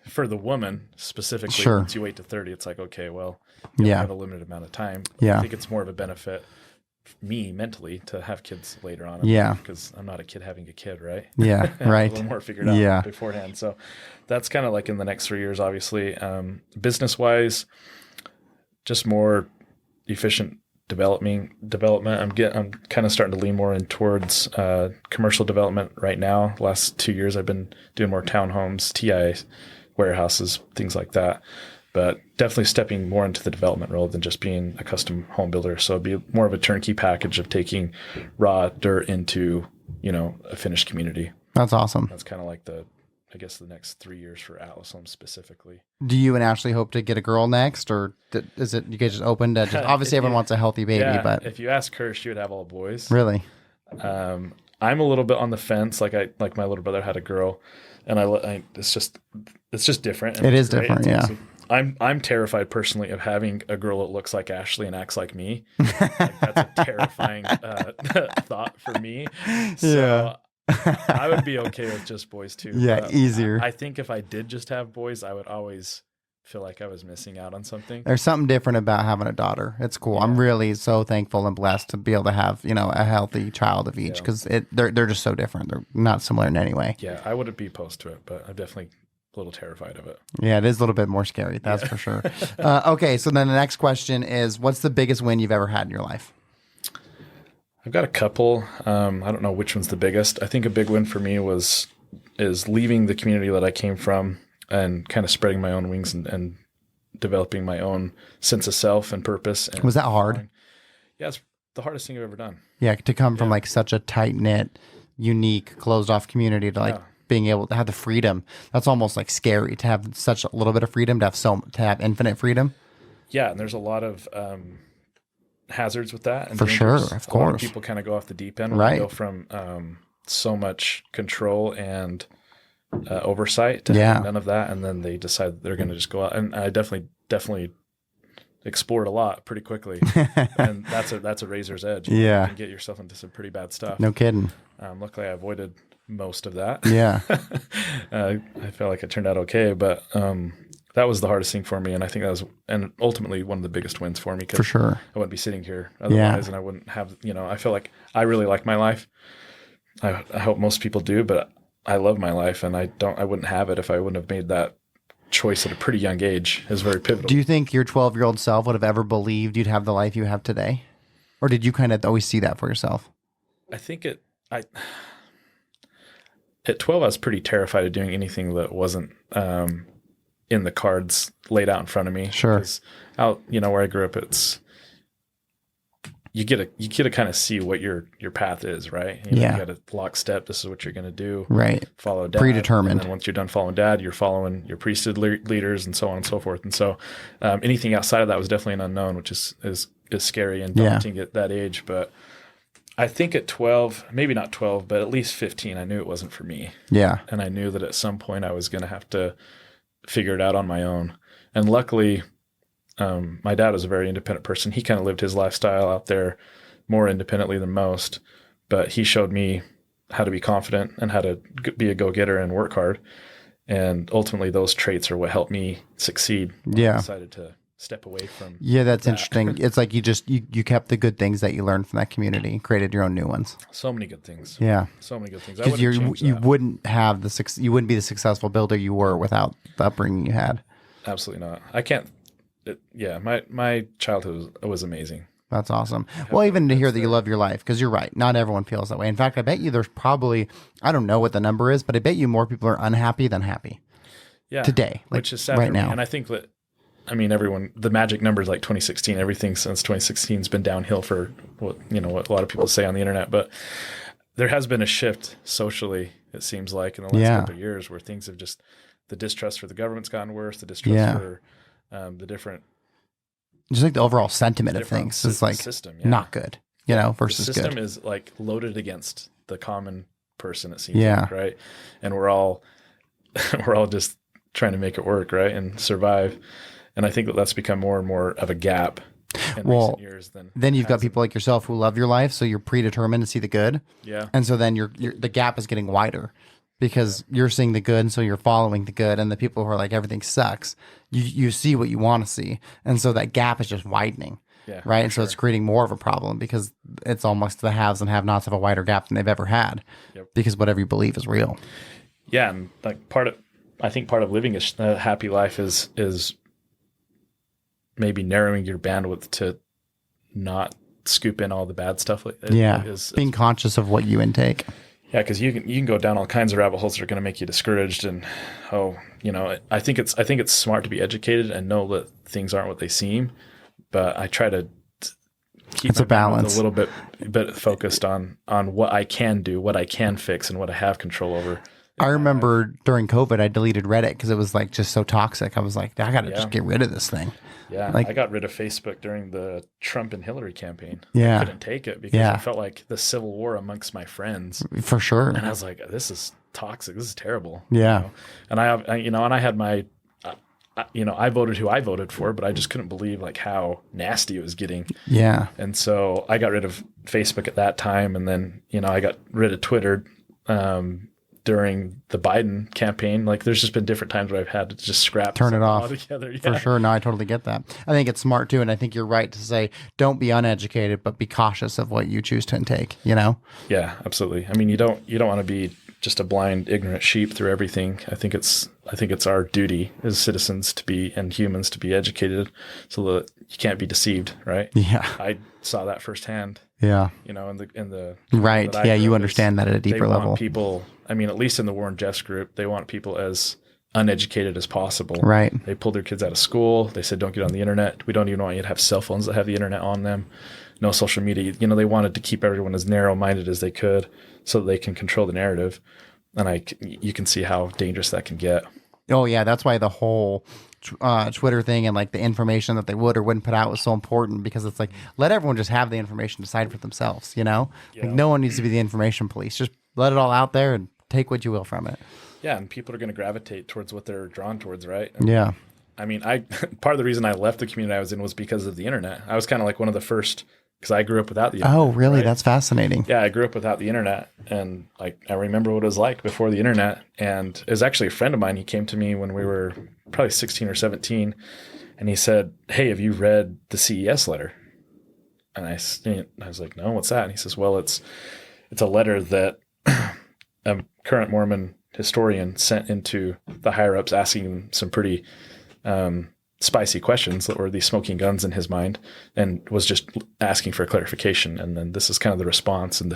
for the woman specifically, once you wait to 30, it's like, okay, well, you have a limited amount of time. Yeah. I think it's more of a benefit for me mentally to have kids later on. Because I'm not a kid having a kid, right? Yeah, right. A little more figured out beforehand. So that's kind of like in the next 3 years, obviously. Business-wise, just more efficient development. I'm kind of starting to lean more in towards commercial development right now. The last 2 years, I've been doing more townhomes, TI warehouses, things like that. But definitely stepping more into the development role than just being a custom home builder. So it'd be more of a turnkey package of taking raw dirt into, a finished community. That's awesome. That's kind of like the next 3 years for Atlas Homes specifically. Do you and Ashley hope to get a girl next, or is it you guys just open to just, obviously everyone wants a healthy baby, but if you ask her, she would have all boys. Really? I'm a little bit on the fence. Like my little brother had a girl, and it's just different. It is different. Yeah. I'm terrified personally of having a girl that looks like Ashley and acts like me. Like, that's a terrifying thought for me. So I would be okay with just boys too. Yeah, easier. I think if I did just have boys, I would always feel like I was missing out on something. There's something different about having a daughter. It's cool. Yeah. I'm really so thankful and blessed to be able to have, a healthy child of each, because they're just so different. They're not similar in any way. Yeah, I wouldn't be opposed to it, but I'm definitely a little terrified of it. Yeah, it is a little bit more scary. That's for sure. Okay, so then the next question is, what's the biggest win you've ever had in your life? I've got a couple. I don't know which one's the biggest. I think a big win for me is leaving the community that I came from and kind of spreading my own wings and developing my own sense of self and purpose. And was that hard? Yeah, it's the hardest thing I've ever done. Yeah, to come from like such a tight-knit, unique, closed-off community to like being able to have the freedom. That's almost like scary to have such a little bit of freedom, to have infinite freedom. Yeah, and there's a lot of hazards with that. And for sure, of course. A lot of people kind of go off the deep end. Right. Go from so much control and oversight to none of that, and then they decide they're going to just go out. And I definitely explored a lot pretty quickly, and that's a razor's edge. Yeah, you can get yourself into some pretty bad stuff. No kidding. Luckily, I avoided most of that. Yeah. I felt like it turned out okay, but that was the hardest thing for me. And I think that was, and ultimately one of the biggest wins for me, For because sure. I wouldn't be sitting here otherwise, and I wouldn't have, I feel like I really like my life. I hope most people do, but I love my life, and I wouldn't have it if I wouldn't have made that choice at a pretty young age. It was very pivotal. Do you think your 12-year-old self would have ever believed you'd have the life you have today? Or did you kind of always see that for yourself? I think at 12, I was pretty terrified of doing anything that wasn't in the cards laid out in front of me. Sure. 'Cause out, where I grew up, you get to kind of see what your path is, right? You got a lockstep. This is what you're going to do. Right. Follow dad. Predetermined. And then once you're done following dad, you're following your priesthood leaders and so on and so forth. And so anything outside of that was definitely an unknown, which is scary and daunting at that age. But I think at 12, maybe not 12, but at least 15, I knew it wasn't for me. Yeah. And I knew that at some point I was going to have to figure it out on my own. And luckily, my dad was a very independent person. He kind of lived his lifestyle out there more independently than most, but he showed me how to be confident and how to be a go-getter and work hard. And ultimately those traits are what helped me succeed when I decided to step away from that's that. interesting. It's like you kept the good things that you learned from that community, created your own new ones. So many good things. Yeah. So many good things. I Because wouldn't change you that. wouldn't have you wouldn't be the successful builder you were without the upbringing you had. Absolutely not. I can't. My childhood was amazing. That's awesome. Well, even to hear that you love your life, because you're right. Not everyone feels that way. In fact, I bet you there's probably, I don't know what the number is, but I bet you more people are unhappy than happy. Yeah. Today. Which is sad right for me. now. And I think that, the magic number is like 2016. Everything since 2016 has been downhill for what a lot of people say on the internet. But there has been a shift socially, it seems like, in the last couple of years, where things have just, the distrust for the government's gotten worse, the distrust for the different, just like the overall sentiment of things is like system, not good, versus the system good. is like loaded against the common person, it seems like, right? And we're all just trying to make it work, right? And survive. And I think that's become more and more of a gap in recent years then you've got people like yourself who love your life, so you're predetermined to see the good. Yeah. And so then the gap is getting wider because you're seeing the good, and so you're following the good, and the people who are like everything sucks, you see what you want to see, and so that gap is just widening. Yeah, right. And so it's creating more of a problem because it's almost the haves and have-nots have a wider gap than they've ever had because whatever you believe is real. Yeah. And like I think part of living a happy life is maybe narrowing your bandwidth to not scoop in all the bad stuff. Being conscious of what you intake. Yeah, because you can go down all kinds of rabbit holes that are going to make you discouraged. And I think it's smart to be educated and know that things aren't what they seem. But I try to keep my balance a little bit focused on what I can do, what I can fix, and what I have control over. I remember during COVID, I deleted Reddit because it was like just so toxic. I was like, I got to just get rid of this thing. Yeah, like, I got rid of Facebook during the Trump and Hillary campaign. Yeah. I couldn't take it because I felt like the civil war amongst my friends. For sure. And I was like, this is toxic. This is terrible. Yeah. And I had my, I voted who I voted for, but I just couldn't believe like how nasty it was getting. Yeah. And so I got rid of Facebook at that time. And then, I got rid of Twitter, during the Biden campaign. Like there's just been different times where I've had to just turn it off altogether. Yeah. For sure. No, I totally get that. I think it's smart too. And I think you're right to say, don't be uneducated, but be cautious of what you choose to intake, Yeah, absolutely. I mean, you don't want to be just a blind, ignorant sheep through everything. I think it's our duty as citizens and humans to be educated so that you can't be deceived. Right. Yeah. I saw that firsthand. Yeah. In the right. Yeah. You understand that at a deeper level. People, at least in the Warren Jeffs group, they want people as uneducated as possible. Right. They pulled their kids out of school. They said, don't get on the internet. We don't even want you to have cell phones that have the internet on them. No social media. They wanted to keep everyone as narrow-minded as they could so that they can control the narrative. And you can see how dangerous that can get. Oh yeah. That's why the whole Twitter thing and like the information that they would or wouldn't put out was so important because it's like, let everyone just have the information, decide for themselves, Like no one needs to be the information police. Just let it all out there and take what you will from it. Yeah. And people are going to gravitate towards what they're drawn towards. Right. And yeah. part of the reason I left the community I was in was because of the internet. I was kind of like one of the first because I grew up without the internet. Oh, really? right? That's fascinating. Yeah, I grew up without the internet, and like I remember what it was like before the internet. And it was actually a friend of mine. He came to me when we were probably 16 or 17, and he said, "Hey, have you read the CES letter?" And I was like, "No, what's that?" And he says, "Well, it's a letter that a current Mormon historian sent into the higher ups, asking them some pretty spicy questions that were these smoking guns in his mind, and was just asking for clarification. And then this is kind of the response and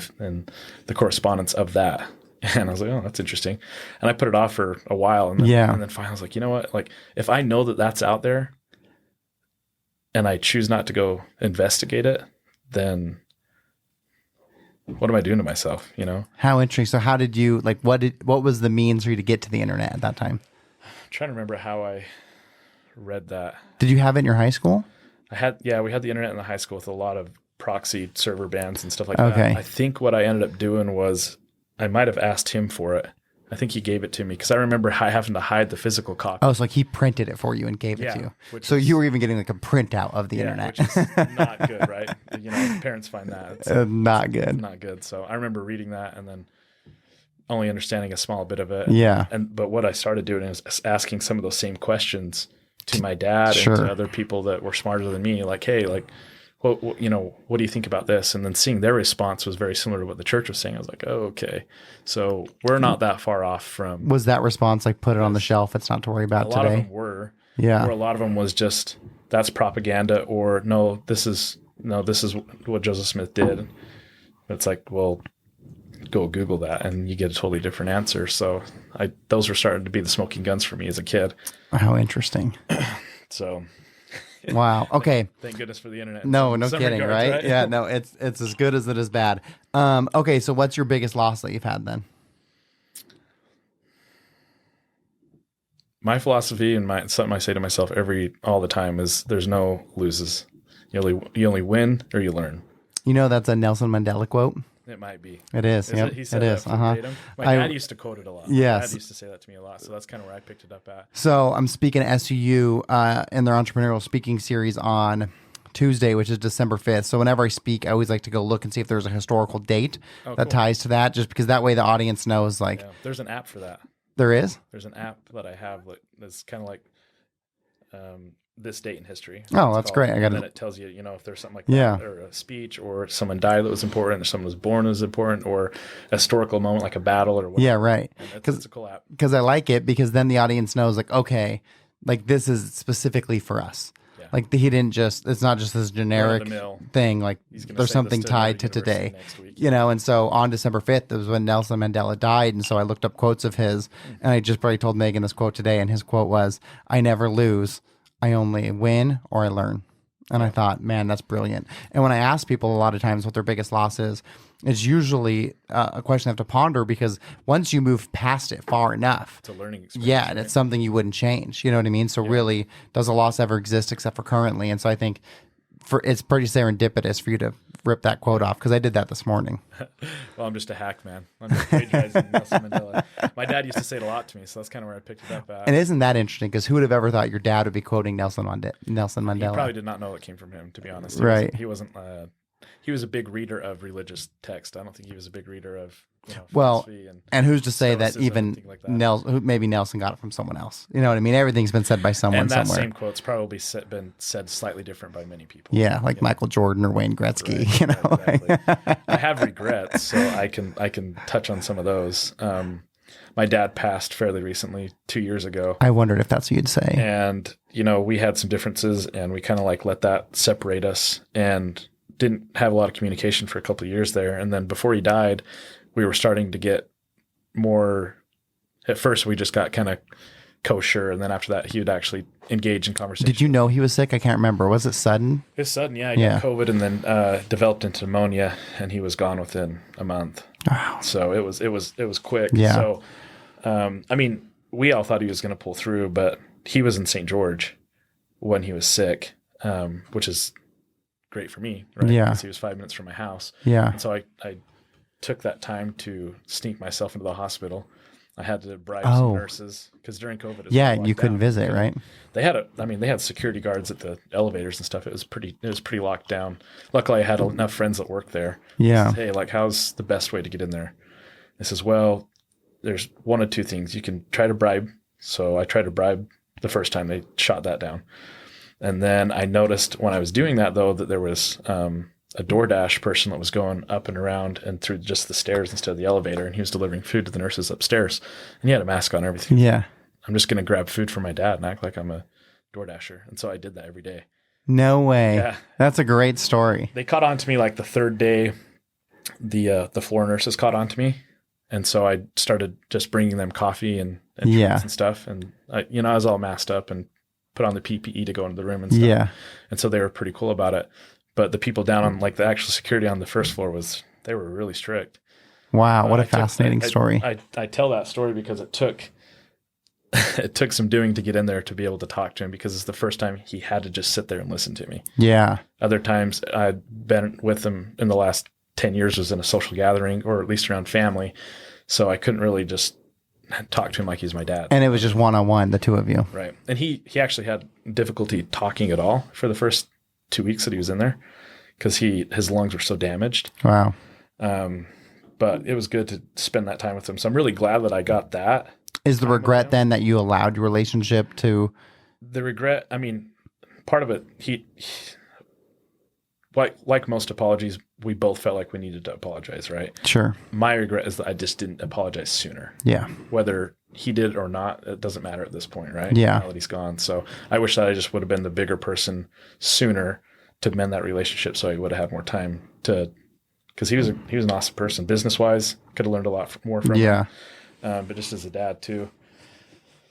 the correspondence of that." And I was like, "Oh, that's interesting." And I put it off for a while, and then finally I was like, you know what? Like, if I know that that's out there, and I choose not to go investigate it, then what am I doing to myself? You know? How interesting. So how did you, like, what was the means for you to get to the internet at that time? I'm trying to remember how I read that. Did you have it in your high school? We had the internet in the high school with a lot of proxy server bands and stuff like Okay. that. I think what I ended up doing was I might have asked him for it. I think he gave it to me because I remember having to hide the physical copy. Oh, so like he printed it for you and gave it to you. So you were even getting like a printout of the internet. Which is not good, right? You know, parents find that it's not good. not good. So I remember reading that and then only understanding a small bit of it. Yeah. But what I started doing is asking some of those same questions to my dad Sure. and to other people that were smarter than me, like, "Hey, like, what do you think about this?" And then seeing their response was very similar to what the church was saying. I was like, "Oh, okay. So we're not that far off from." Was that response like put it on the shelf? It's not to worry about A lot today. of them were. Yeah. Or a lot of them was just, that's propaganda, or no, this is what Joseph Smith did. It's like, well, go Google that and you get a totally different answer. So those were starting to be the smoking guns for me as a kid. How interesting. So Wow. Okay. thank goodness for the internet. No in some kidding, regards, right? Yeah, no, it's as good as it is bad. Okay, so what's your biggest loss that you've had then? My philosophy and something I say to myself all the time is there's no loses. You only win or you learn. You know that's a Nelson Mandela quote. It might be. It is. Yep, He said it is. that verbatim. My dad used to quote it a lot. Yes. My dad used to say that to me a lot. So that's kind of where I picked it up at. So I'm speaking at SUU in their entrepreneurial speaking series on Tuesday, which is December 5th. So whenever I speak, I always like to go look and see if there's a historical date that cool. ties to that, just because that way the audience knows, like, Yeah. There's an app for that. there is? There's an app that I have that's kind of like this date in history. Oh, that's great. I got And it. then it tells you, if there's something like Yeah. that, or a speech, or someone died that was important, or someone was born that was important, or a historical moment like a battle or whatever. Yeah, right. It's a cool app. Because I like it, because then the audience knows, like, okay, like this is specifically for us. Yeah. Like he didn't just, it's not just this generic Run-of-the-mill. thing. Like He's gonna there's say something this to another tied to university today, next week. And so on December 5th, it was when Nelson Mandela died. And so I looked up quotes of his, and I just probably told Megan this quote today. And his quote was, "I never lose. I only win or I learn." And I thought, man, that's brilliant. And when I ask people a lot of times what their biggest loss is, it's usually a question I have to ponder, because once you move past it far enough, It's a learning experience. yeah, and it's something you wouldn't change. You know what I mean? So really, does a loss ever exist except for currently? And so I think it's pretty serendipitous for you to rip that quote off, because I did that this morning. Well, I'm just a hack, man. I'm just plagiarizing Nelson Mandela. My dad used to say it a lot to me, so that's kind of where I picked it up at. And isn't that interesting? Because who would have ever thought your dad would be quoting Nelson Mandela? He probably did not know it came from him, to be honest. Right. He wasn't he was a big reader of religious text. I don't think he was a big reader of Well, philosophy and who's to say that stoicism, even anything like that. maybe Nelson got it from someone else? You know what I mean? Everything's been said by someone And that somewhere. same quote's probably been said slightly different by many people. Yeah, like Michael Jordan or Wayne Gretzky. Right, You know, exactly. I have regrets, so I can touch on some of those. My dad passed fairly recently, 2 years ago. I wondered if that's what you'd say. And, we had some differences, and we kind of let that separate us, and didn't have a lot of communication for a couple of years there. And then before he died, we were starting to get more. At first, we just got kind of kosher, and then after that, he would actually engage in conversation. Did you know he was sick? I can't remember. Was it sudden? It was sudden, yeah. He got COVID and then developed into pneumonia, and he was gone within a month. Wow. So it was quick. Yeah. So, we all thought he was going to pull through, but he was in St. George when he was sick, which is great for me, right? Yeah. Because he was 5 minutes from my house. Yeah. And so I took that time to sneak myself into the hospital. I had to bribe Oh. some nurses because during COVID, it was Yeah, locked you couldn't down. visit, right? They had they had security guards at the elevators and stuff. It was pretty locked down. Luckily, I had enough friends that worked there. Yeah. I said, hey, like, how's the best way to get in there? I says, well, there's one of two things. You can try to bribe. So I tried to bribe the first time. They shot that down. And then I noticed when I was doing that, though, that there was a DoorDash person that was going up and around and through just the stairs instead of the elevator. And he was delivering food to the nurses upstairs. And he had a mask on and everything. Yeah. I'm just going to grab food for my dad and act like I'm a DoorDasher. And so I did that every day. No way. Yeah. That's a great story. They caught on to me like the third day. The floor nurses caught on to me. And so I started just bringing them coffee and Yeah. treats and stuff. And I was all masked up and put on the PPE to go into the room and stuff. Yeah. And so they were pretty cool about it. But the people down on like the actual security on the first floor they were really strict. Wow. What a I took- fascinating story. I tell that story because it took some doing to get in there to be able to talk to him, because it's the first time he had to just sit there and listen to me. Yeah. Other times I'd been with him in the last 10 years was in a social gathering or at least around family. So I couldn't really just talk to him like he's my dad. And it was just one-on-one, the two of you. Right. And he actually had difficulty talking at all for the first 2 weeks that he was in there because his lungs were so damaged. Wow. But it was good to spend that time with him. So I'm really glad that I got that. Is the regret then that you allowed your relationship to... The regret, I mean, part of it, he like most apologies, we both felt like we needed to apologize, right? Sure. My regret is that I just didn't apologize sooner. Yeah. Whether he did or not, it doesn't matter at this point, right? Yeah. Now that he's gone. So I wish that I just would have been the bigger person sooner to mend that relationship, so I would have had more time to, because he was an awesome person. Business-wise, could have learned a lot more from him. Yeah. But just as a dad too.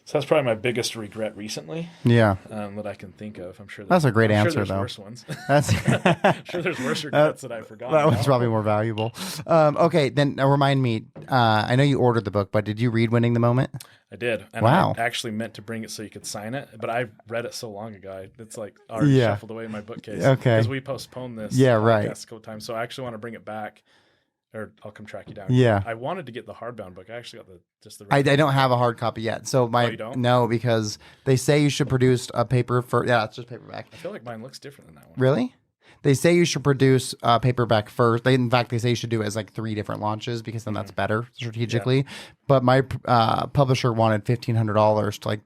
So that's probably my biggest regret recently Yeah. that I can think of. I'm sure That's a great answer, there's though. worse ones. That's... I'm sure there's worse regrets that I forgot. That one's probably more valuable. Okay, then remind me. I know you ordered the book, but did you read Winning the Moment? I did. And Wow. I actually meant to bring it so you could sign it, but I read it so long ago. It's like already Yeah. shuffled away in my bookcase. Okay. Because we postponed this Yeah, right. podcast a couple times. So I actually want to bring it back, or I'll come track you down. Yeah. I wanted to get the hardbound book. I actually got the I don't have a hard copy yet. So you don't? no, because they say you should produce a paper for... Yeah, it's just paperback. I feel like mine looks different than that one. Really? They say you should produce paperback first. In fact, they say you should do it as like 3 different launches because then that's better strategically. But my publisher wanted $1,500 to like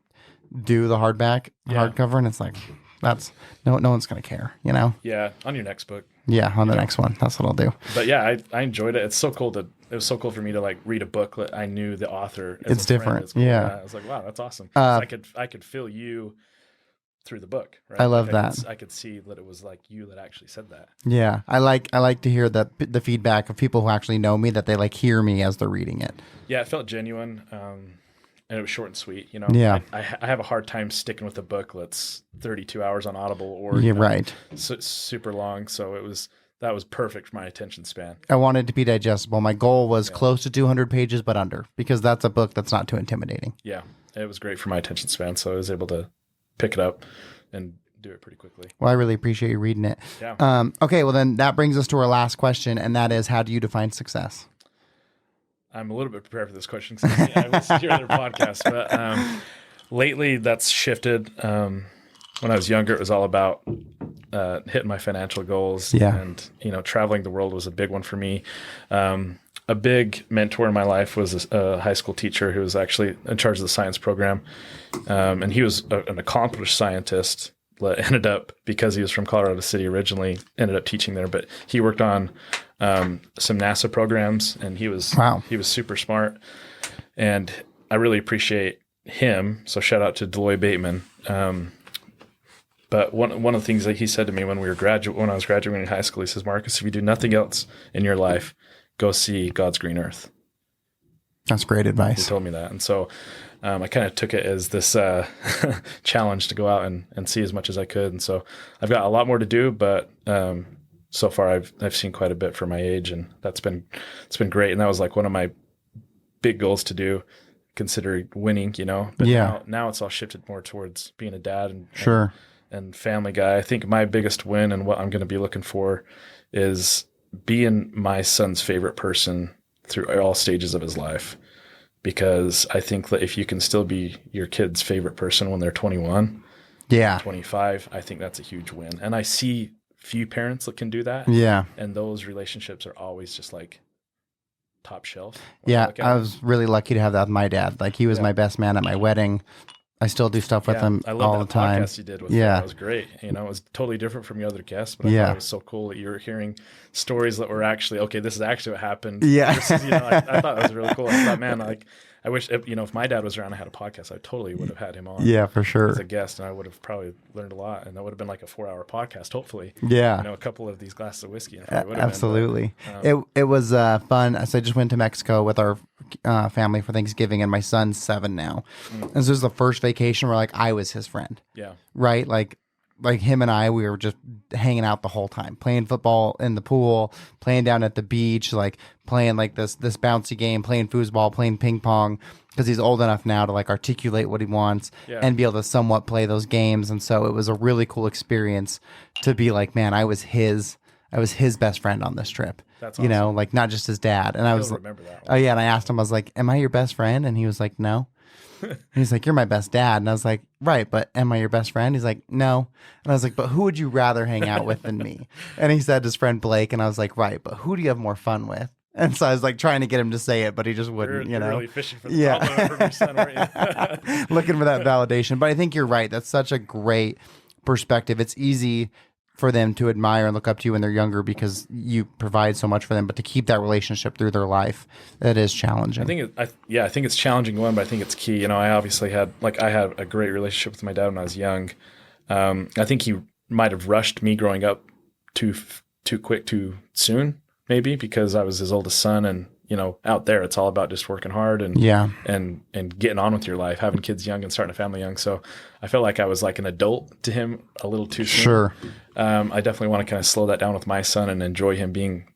do the hardcover, and it's like that's no one's gonna care, you know? Yeah, on your next book. Yeah, on the next one, that's what I'll do. But yeah, I enjoyed it. It's so cool it was so cool for me to like read a book that I knew the author. As It's a friend. different. It's cool. Yeah. I was like, wow, that's awesome. 'Cause I could feel you through the book. Right? I love Like, that. I could see that it was like you that actually said that. Yeah, I like to hear the feedback of people who actually know me, that they like hear me as they're reading it. Yeah, it felt genuine, and it was short and sweet. You know, Yeah. I have a hard time sticking with a book that's 32 hours on Audible or Yeah, right. super long. So that was perfect for my attention span. I wanted to be digestible. My goal was close to 200 pages, but under, because that's a book that's not too intimidating. Yeah, it was great for my attention span. So I was able to pick it up and do it pretty quickly. Well, I really appreciate you reading it. Yeah. Okay, well then that brings us to our last question, and that is, how do you define success? I'm a little bit prepared for this question because I listened to your other podcast, but lately that's shifted. When I was younger, it was all about hitting my financial goals, Yeah. and traveling the world was a big one for me. A big mentor in my life was a high school teacher who was actually in charge of the science program, and he was an accomplished scientist. Ended up, because he was from Colorado City originally, ended up teaching there, but he worked on some NASA programs, and he was super smart, and I really appreciate him. So shout out to Deloy Bateman. But one of the things that he said to me when I was graduating high school, he says, "Marcus, if you do nothing else in your life, go see God's green earth." That's great He advice. told me that, and so I kind of took it as this challenge to go out and see as much as I could. And so I've got a lot more to do, but so far I've seen quite a bit for my age, and it's been great. And that was like one of my big goals to do, considering winning, But now it's all shifted more towards being a dad and family guy. I think my biggest win and what I'm going to be looking for is being my son's favorite person through all stages of his life. because I think that if you can still be your kid's favorite person when they're 21, Yeah. 25, I think that's a huge win. And I see few parents that can do that. Yeah. And those relationships are always just like top shelf. Yeah. I was really lucky to have that with my dad. Like he was my best man at my wedding. I still do stuff with him I love all that the time. podcast you did with him. That was great. You know, it was totally different from your other guests, but I thought it was so cool that you were hearing stories that were actually, okay, this is actually what happened. Yeah. Versus, I thought that was really cool. I thought, man, like, I wish, if my dad was around and had a podcast, I totally would have had him on. Yeah, for sure. As a guest, and I would have probably learned a lot, and that would have been like a 4-hour podcast, hopefully. Yeah. A couple of these glasses of whiskey. Absolutely. It was fun. So I just went to Mexico with our family for Thanksgiving, and my son's 7 now. And so this was the first vacation where like I was his friend. Yeah. Right? Like him and I, we were just hanging out the whole time, playing football in the pool, playing down at the beach, like playing like this bouncy game, playing foosball, playing ping pong, because he's old enough now to like articulate what he wants and be able to somewhat play those games. And so it was a really cool experience to be like, man, I was his best friend on this trip. That's awesome. Like not just his dad. And I was remember that one. Oh yeah, and I asked him, I was like, am I your best friend? And he was like, no. And he's like, you're my best dad. And I was like, right, but am I your best friend? He's like, no. And I was like, but who would you rather hang out with than me? And he said his friend Blake. And I was like, right, but who do you have more fun with? And so I was like trying to get him to say it, but he just wouldn't, You're really fishing for the compliment from your son, weren't you? Looking for that validation. But I think you're right. That's such a great perspective. It's easy for them to admire and look up to you when they're younger because you provide so much for them, but to keep that relationship through their life, that is challenging. I think it's challenging one, but I think it's key. I obviously had a great relationship with my dad when I was young. I think he might have rushed me growing up too quick, too soon, maybe because I was his oldest son, and out there it's all about just working hard and getting on with your life, having kids young and starting a family young. So I felt like I was like an adult to him a little too soon. Sure. I definitely want to kind of slow that down with my son and enjoy him being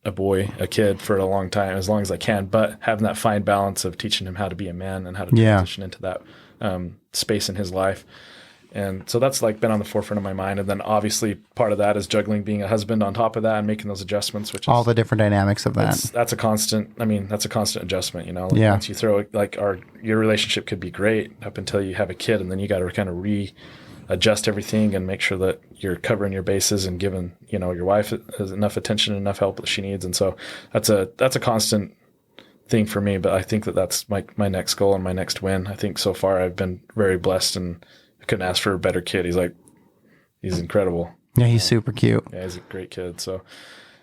a kid for a long time, as long as I can, but having that fine balance of teaching him how to be a man and how to transition into that space in his life. And so that's like been on the forefront of my mind. And then obviously part of that is juggling being a husband on top of that and making those adjustments, which is all the different dynamics of that. That's a constant adjustment, once you throw your relationship could be great up until you have a kid, and then you got to kind of readjust everything and make sure that you're covering your bases and giving, your wife enough attention, enough help that she needs. And so that's a constant thing for me, but I think that's my next goal and my next win. I think so far I've been very blessed and couldn't ask for a better kid. He's incredible. Yeah, he's super cute. Yeah, he's a great kid. So,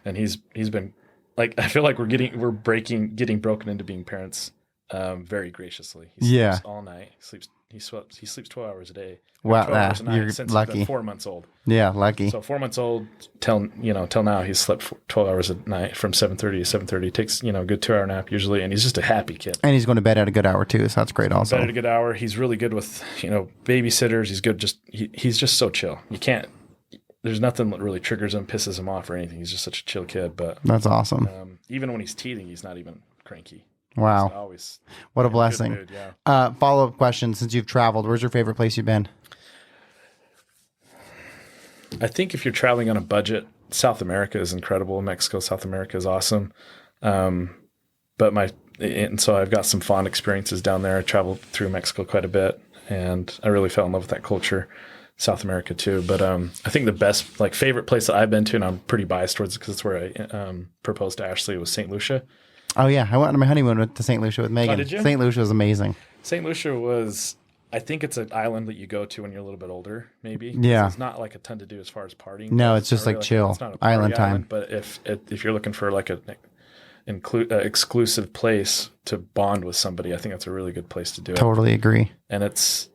and he's been I feel like we're getting broken into being parents very graciously. He sleeps all night. He sleeps 12 hours a day. Wow, 12 hours a night you're since lucky. He's been 4 months old. Yeah, lucky. So 4 months old till now he's slept 12 hours a night from 7:30 to 7:30. Takes a good 2-hour nap usually, and he's just a happy kid. And he's going to bed at a good hour too, so that's great. Also, bed at a good hour. He's really good with babysitters. He's good. He's just so chill. There's nothing that really triggers him, pisses him off, or anything. He's just such a chill kid. But that's awesome. Even when he's teething, he's not even cranky. Wow. He's always what a blessing. Mood, yeah. Follow-up question: since you've traveled, where's your favorite place you've been? I think if you're traveling on a budget, South America is incredible. Mexico, South America is awesome. So I've got some fond experiences down there. I traveled through Mexico quite a bit, and I really fell in love with that culture. South America too. But I think the best favorite place that I've been to, and I'm pretty biased towards it because it's where I proposed to Ashley, was St. Lucia. Oh yeah, I went on my honeymoon to St. Lucia with Megan. Oh, did you? St. Lucia was amazing. St. Lucia was, I think it's an island that you go to when you're a little bit older, maybe. Yeah. It's not like a ton to do as far as partying. No, it's just really chill, it's not a party island time. But if you're looking for like an exclusive place to bond with somebody, I think that's a really good place to do it. Totally agree. And it's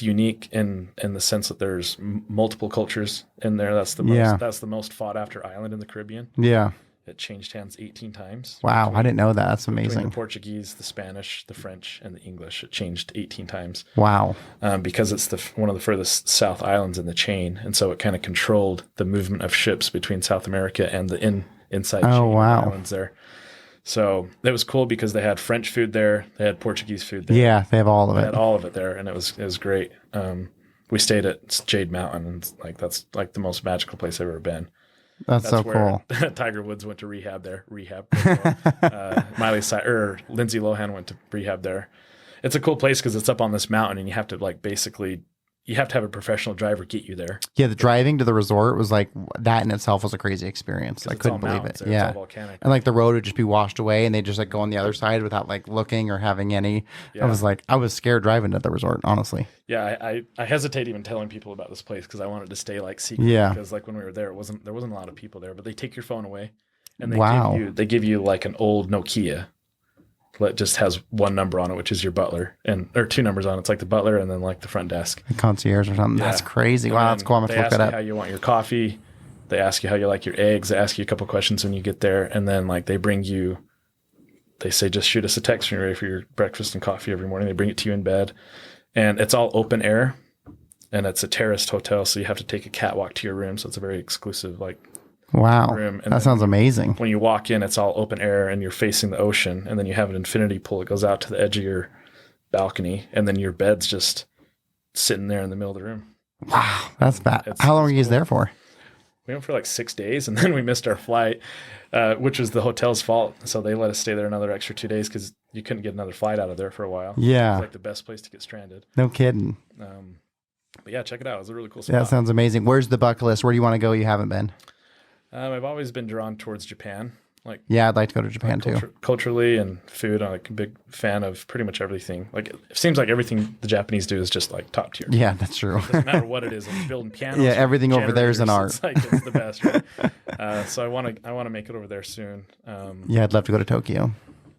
unique in the sense that there's multiple cultures in there. That's the most fought after island in the Caribbean. Yeah. It changed hands 18 times. Wow, I didn't know that. That's amazing. Between the Portuguese, the Spanish, the French, and the English, it changed 18 times. Wow. Because it's one of the furthest south islands in the chain, and so it kind of controlled the movement of ships between South America and the inside chain islands there. So it was cool because they had French food there, they had Portuguese food there. Yeah, they have all of it. They had all of it there, and it was great. We stayed at Jade Mountain, and that's the most magical place I've ever been. That's so where cool. Tiger Woods went to rehab there. Lindsay Lohan went to rehab there. It's a cool place because it's up on this mountain, and you have to you have to have a professional driver get you there. Yeah, the driving to the resort was like that in itself was a crazy experience. I It's couldn't all believe it. mountains there. Yeah. It's all volcanic. And like the road would just be washed away and they just like go on the other side without like looking or having any. Yeah. I was scared driving to the resort, honestly. Yeah, I hesitate even telling people about this place because I wanted to stay like secret. Yeah. Because like when we were there, there wasn't a lot of people there, but they take your phone away, and they give you like an old Nokia that just has one number on it, which is your butler, or two numbers on it. It's like the butler and then like the front desk. The concierge or something. Yeah. That's crazy. And Wow, that's cool. I'm they gonna look ask that you up. how you want your coffee. They ask you how you like your eggs. They ask you a couple questions when you get there, and then like they say just shoot us a text when you're ready for your breakfast and coffee every morning. They bring it to you in bed, and it's all open air, and it's a terraced hotel, so you have to take a catwalk to your room. So it's a very exclusive Wow, room. And that sounds amazing. when you walk in, it's all open air, and you're facing the ocean, and then you have an infinity pool that goes out to the edge of your balcony, and then your bed's just sitting there in the middle of the room. Wow, that's bad. It's- How long it's were you cool. there for? We went for like 6 days, and then we missed our flight, which was the hotel's fault. So they let us stay there another extra 2 days because you couldn't get another flight out of there for a while. Yeah. It's like the best place to get stranded. No kidding. But yeah, check it out. It was a really cool That spot. sounds amazing. Where's the bucket list? Where do you want to go you haven't been? I've always been drawn towards Japan. Yeah, I'd like to go to Japan too. Culturally and food, I'm like a big fan of pretty much everything. Like it seems like everything the Japanese do is just like top tier. Yeah, that's true. Doesn't matter what it is. If it's building pianos. Yeah, or everything over there is an generators, art. It's the best. Right? So I want to make it over there soon. Yeah, I'd love to go to Tokyo.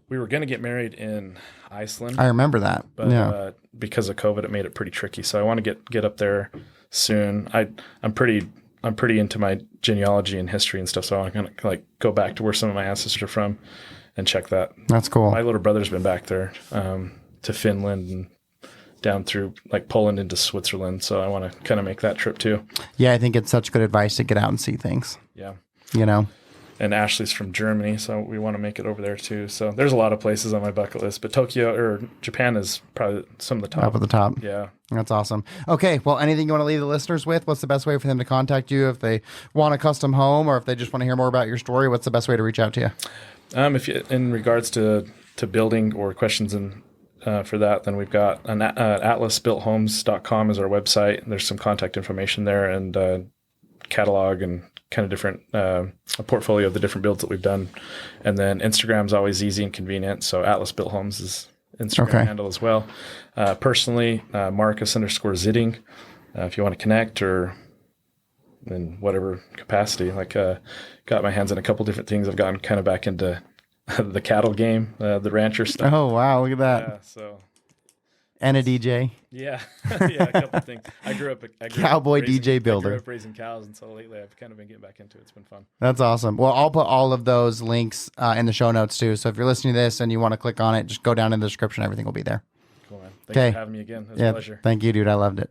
We were going to get married in Iceland. I remember that. But Yeah. because of COVID, it made it pretty tricky. So I want to get up there soon. I'm pretty into my genealogy and history and stuff. So I'm gonna like go back to where some of my ancestors are from and check that. That's cool. My little brother's been back there to Finland and down through like Poland into Switzerland. So I want to kind of make that trip too. Yeah, I think it's such good advice to get out and see things. Yeah. You know. And Ashley's from Germany, so we want to make it over there too. So there's a lot of places on my bucket list, but Tokyo or Japan is probably some of the top. Up at the top. Yeah. That's awesome. Okay, well, anything you want to leave the listeners with? What's the best way for them to contact you if they want a custom home or if they just want to hear more about your story? What's the best way to reach out to you? If you, in regards to building or questions for that, then we've got an atlasbuilthomes.com is our website. There's some contact information there and catalog and kind of different a portfolio of the different builds that we've done. And then Instagram's always easy and convenient. So Atlas Built Homes is Instagram handle as well. Personally, Marcus_Zitting. If you want to connect or in whatever capacity, got my hands on a couple different things. I've gotten kind of back into the cattle game, the rancher stuff. Oh, wow. Look at that. Yeah, so And a DJ. yeah, a couple things. I grew up Cowboy raising, DJ builder. I grew up raising cows, and so lately I've kind of been getting back into it. It's been fun. That's awesome. Well, I'll put all of those links in the show notes too. So if you're listening to this and you want to click on it, just go down in the description. Everything will be there. Cool, man. Thanks Okay. for having me again. It was a pleasure. Thank you, dude. I loved it.